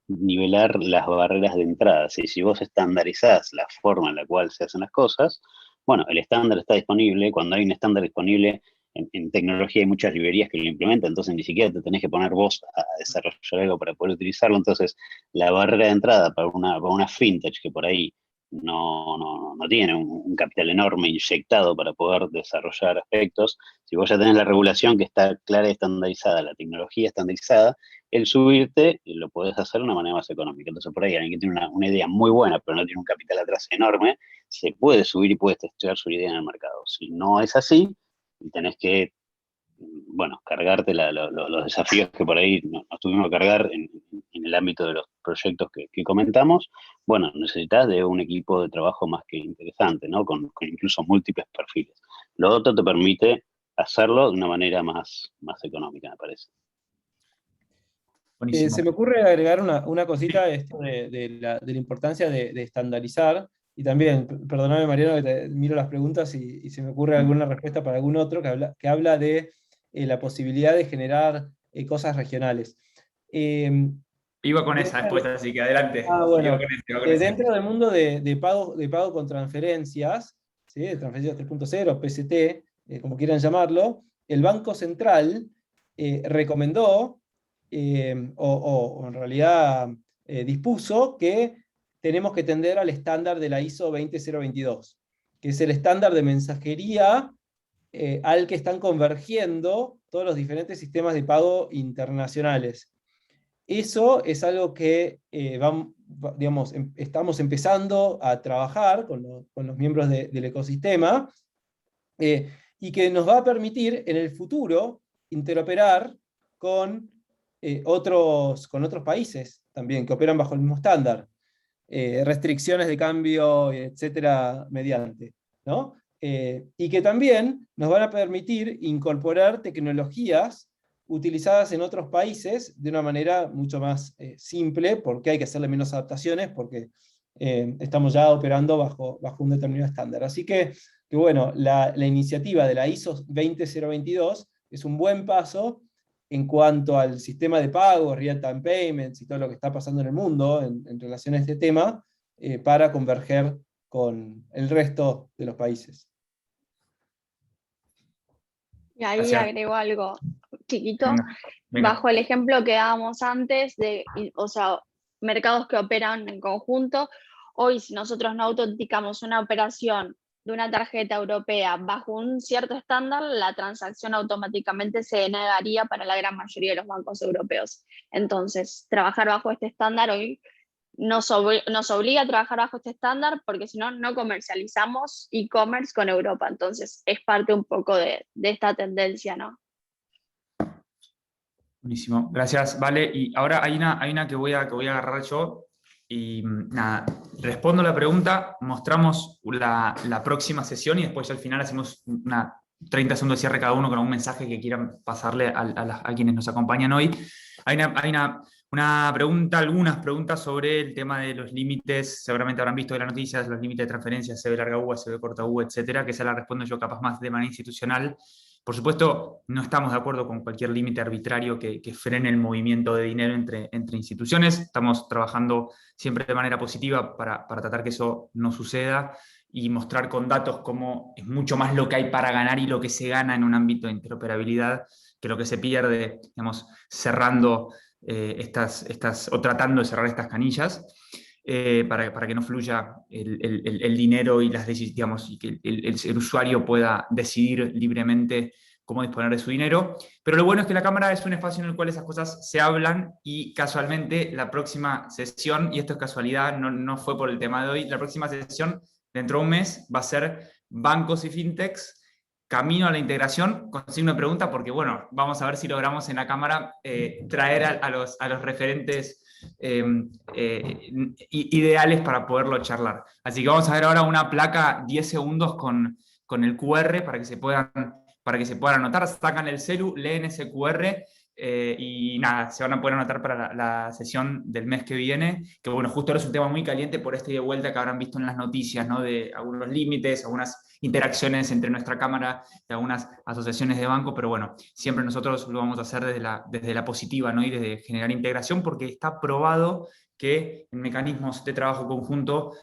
nivelar las barreras de entrada. Si vos estandarizás la forma en la cual se hacen las cosas, bueno, el estándar está disponible. Cuando hay un estándar disponible en tecnología hay muchas librerías que lo implementan, entonces ni siquiera te tenés que poner vos a desarrollar algo para poder utilizarlo. Entonces, la barrera de entrada para una fintech que por ahí no tiene un capital enorme inyectado para poder desarrollar aspectos, si vos ya tenés la regulación que está clara y estandarizada, la tecnología estandarizada, el subirte lo podés hacer de una manera más económica. Entonces, por ahí alguien que tiene una idea muy buena, pero no tiene un capital atrás enorme, se puede subir y puede testear su idea en el mercado. Si no es así, tenés que, bueno, cargarte los desafíos que por ahí nos tuvimos que cargar en el ámbito de los proyectos que comentamos. Bueno, necesitas de un equipo de trabajo más que interesante, ¿no? Con incluso múltiples perfiles. Lo otro te permite hacerlo de una manera más económica, me parece. Se me ocurre agregar una cosita esto de la importancia de estandarizar, y también, perdóname Mariano que te miro las preguntas y se me ocurre alguna respuesta para algún otro que habla de la posibilidad de generar cosas regionales. Iba con esa respuesta, así que adelante. Bueno, dentro del mundo de pago con transferencias, ¿sí? De transferencias 3.0, PST, como quieran llamarlo, el Banco Central recomendó, o en realidad dispuso, que tenemos que tender al estándar de la ISO 20022, que es el estándar de mensajería al que están convergiendo todos los diferentes sistemas de pago internacionales. Eso es algo que digamos, estamos empezando a trabajar con los miembros del ecosistema, y que nos va a permitir en el futuro interoperar con otros países también que operan bajo el mismo estándar, restricciones de cambio, etcétera, mediante, ¿no? Y que también nos van a permitir incorporar tecnologías utilizadas en otros países de una manera mucho más simple, porque hay que hacerle menos adaptaciones, porque estamos ya operando bajo un determinado estándar. Así que bueno, la iniciativa de la ISO 20022 es un buen paso en cuanto al sistema de pago, real-time payments y todo lo que está pasando en el mundo en relación a este tema, para converger con el resto de los países. Y ahí agrego algo chiquito. Venga. Bajo el ejemplo que dábamos antes, o sea, mercados que operan en conjunto, hoy si nosotros no autenticamos una operación de una tarjeta europea bajo un cierto estándar, la transacción automáticamente se denegaría para la gran mayoría de los bancos europeos. Entonces, trabajar bajo este estándar hoy nos obliga a trabajar bajo este estándar porque si no, no comercializamos e-commerce con Europa. Entonces, es parte un poco de esta tendencia, ¿no? Buenísimo, gracias, Vale. Y ahora hay una que voy a agarrar yo. Y nada, respondo la pregunta, mostramos la próxima sesión y después ya al final hacemos 30 segundos de cierre cada uno con algún mensaje que quieran pasarle a quienes nos acompañan hoy. Hay algunas preguntas sobre el tema de los límites, seguramente habrán visto de las noticias, los límites de transferencia, CB larga U, CB corta U, etcétera, que se la respondo yo capaz más de manera institucional. Por supuesto, no estamos de acuerdo con cualquier límite arbitrario que frene el movimiento de dinero entre instituciones. Estamos trabajando siempre de manera positiva para tratar que eso no suceda y mostrar con datos cómo es mucho más lo que hay para ganar y lo que se gana en un ámbito de interoperabilidad que lo que se pierde, digamos, cerrando o tratando de cerrar estas canillas. Para que no fluya el dinero y digamos, y que el usuario pueda decidir libremente cómo disponer de su dinero. Pero lo bueno es que la Cámara es un espacio en el cual esas cosas se hablan y casualmente la próxima sesión, y esto es casualidad, no fue por el tema de hoy, la próxima sesión dentro de un mes va a ser bancos y fintechs, camino a la integración, con signo de pregunta, porque bueno, vamos a ver si logramos en la Cámara traer a los referentes ideales para poderlo charlar. Así que vamos a ver ahora una placa 10 segundos con el QR para que se puedan anotar. Sacan el celu, leen ese QR y nada, se van a poder anotar para la sesión del mes que viene, que bueno, justo ahora es un tema muy caliente por este de vuelta que habrán visto en las noticias, ¿no? De algunos límites, algunas interacciones entre nuestra Cámara y algunas asociaciones de banco, pero bueno, siempre nosotros lo vamos a hacer desde la positiva, ¿no? Y desde generar integración, porque está probado que en mecanismos de trabajo conjunto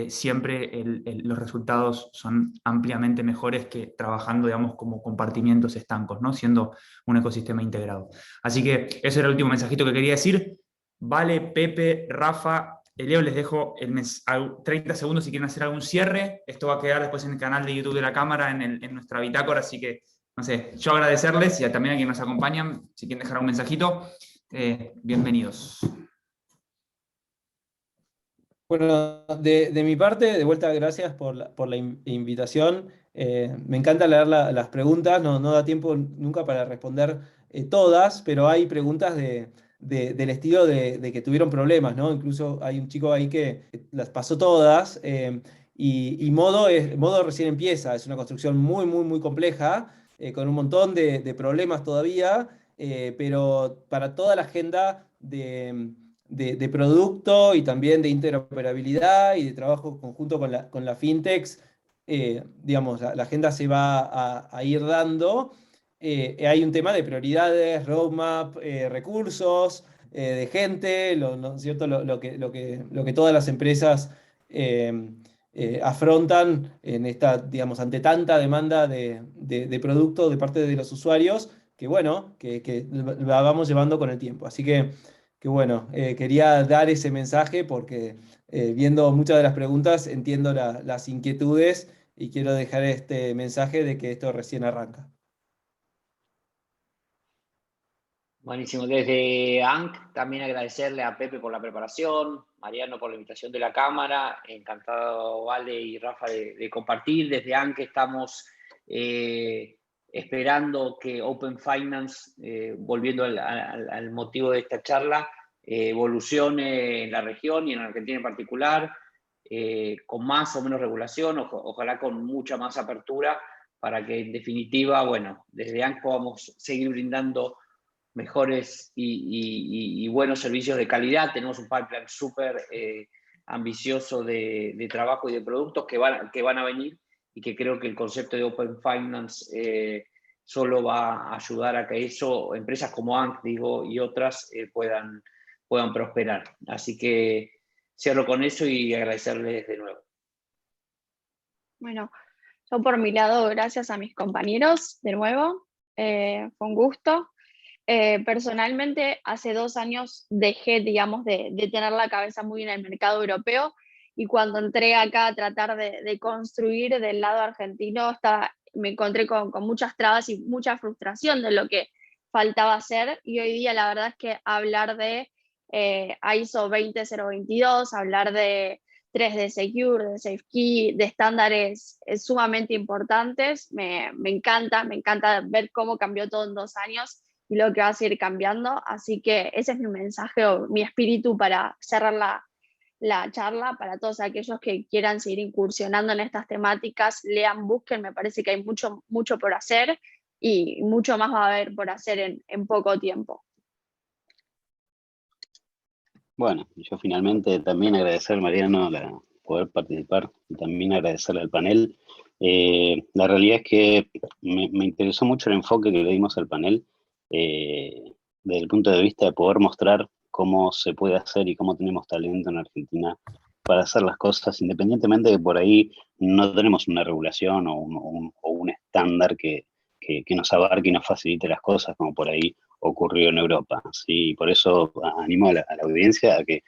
siempre los resultados son ampliamente mejores que trabajando, digamos, como compartimientos estancos, ¿no? Siendo un ecosistema integrado. Así que ese era el último mensajito que quería decir. Vale, Pepe, Rafa, Leo, les dejo 30 segundos si quieren hacer algún cierre. Esto va a quedar después en el canal de YouTube de la Cámara, en nuestra bitácora, así que, no sé, yo agradecerles y también a quienes nos acompañan, si quieren dejar un mensajito, bienvenidos. Bueno, de mi parte, de vuelta, gracias por la invitación. Me encanta leer las preguntas, no da tiempo nunca para responder todas, pero hay preguntas del estilo de que tuvieron problemas, ¿no? Incluso hay un chico ahí que las pasó todas y Modo recién empieza, es una construcción muy, muy, muy compleja, con un montón de problemas todavía, pero para toda la agenda de producto y también de interoperabilidad y de trabajo conjunto con la fintechs, digamos, la agenda se va a ir dando. Hay un tema de prioridades, roadmap, recursos, de gente, ¿no es cierto? Lo que todas las empresas afrontan en esta, digamos, ante tanta demanda de producto de parte de los usuarios, que bueno, que la vamos llevando con el tiempo. Así que bueno, quería dar ese mensaje porque viendo muchas de las preguntas entiendo las inquietudes y quiero dejar este mensaje de que esto recién arranca. Buenísimo. Desde ANC también agradecerle a Pepe por la preparación, Mariano por la invitación de la Cámara, encantado Vale y Rafa de compartir. Desde ANC estamos esperando que Open Finance, volviendo al motivo de esta charla, evolucione en la región y en Argentina en particular, con más o menos regulación, ojalá con mucha más apertura, para que en definitiva, bueno, desde ANC podamos seguir brindando mejores y buenos servicios de calidad. Tenemos un pipeline súper ambicioso de trabajo y de productos que van a venir, y que creo que el concepto de Open Finance solo va a ayudar a que eso, empresas como ANC, digo, y otras puedan prosperar. Así que cierro con eso y agradecerles de nuevo. Bueno, yo por mi lado, gracias a mis compañeros de nuevo, fue un gusto. Personalmente, hace 2 años dejé, digamos, de tener la cabeza muy en el mercado europeo, y cuando entré acá a tratar de construir del lado argentino, me encontré con muchas trabas y mucha frustración de lo que faltaba hacer, y hoy día la verdad es que hablar de ISO 20022, hablar de 3D Secure, de SafeKey, de estándares sumamente importantes. Me encanta ver cómo cambió todo en 2 años y lo que va a seguir cambiando. Así que ese es mi mensaje o mi espíritu para cerrar la charla. Para todos aquellos que quieran seguir incursionando en estas temáticas, lean, busquen, me parece que hay mucho por hacer y mucho más va a haber por hacer en poco tiempo. Bueno, yo finalmente también agradecer a Mariano poder participar y también agradecerle al panel. La realidad es que me interesó mucho el enfoque que le dimos al panel desde el punto de vista de poder mostrar cómo se puede hacer y cómo tenemos talento en Argentina para hacer las cosas, independientemente de que por ahí no tenemos una regulación o un estándar que nos abarque y nos facilite las cosas, como por ahí ocurrió en Europa, ¿sí? Por eso animo a la audiencia a que,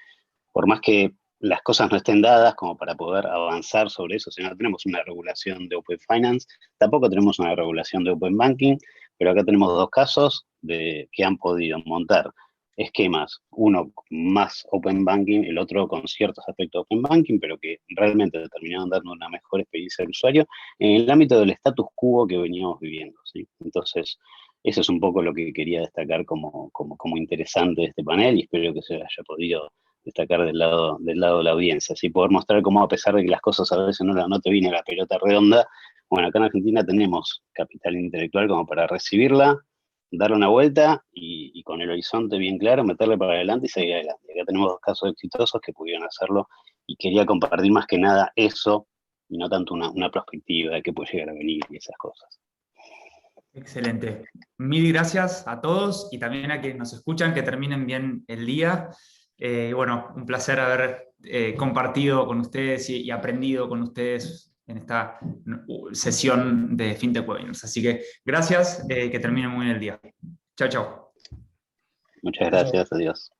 por más que las cosas no estén dadas como para poder avanzar sobre eso, si no tenemos una regulación de Open Finance, tampoco tenemos una regulación de Open Banking, pero acá tenemos 2 casos que han podido montar esquemas, uno más Open Banking, el otro con ciertos aspectos de Open Banking, pero que realmente terminaron dando una mejor experiencia al usuario en el ámbito del status quo que veníamos viviendo, ¿sí? Entonces, eso es un poco lo que quería destacar como interesante de este panel y espero que se haya podido destacar del lado de la audiencia, así poder mostrar cómo, a pesar de que las cosas a veces no te viene la pelota redonda, bueno, acá en Argentina tenemos capital intelectual como para recibirla, darle una vuelta y con el horizonte bien claro, meterle para adelante y seguir adelante. Acá tenemos 2 casos exitosos que pudieron hacerlo y quería compartir más que nada eso y no tanto una perspectiva de qué puede llegar a venir y esas cosas. Excelente. Mil gracias a todos y también a quienes nos escuchan, que terminen bien el día. Bueno, un placer haber compartido con ustedes y aprendido con ustedes en esta sesión de FinTech Webinars. Así que gracias, que terminen muy bien el día. Chao, chao. Muchas gracias, adiós.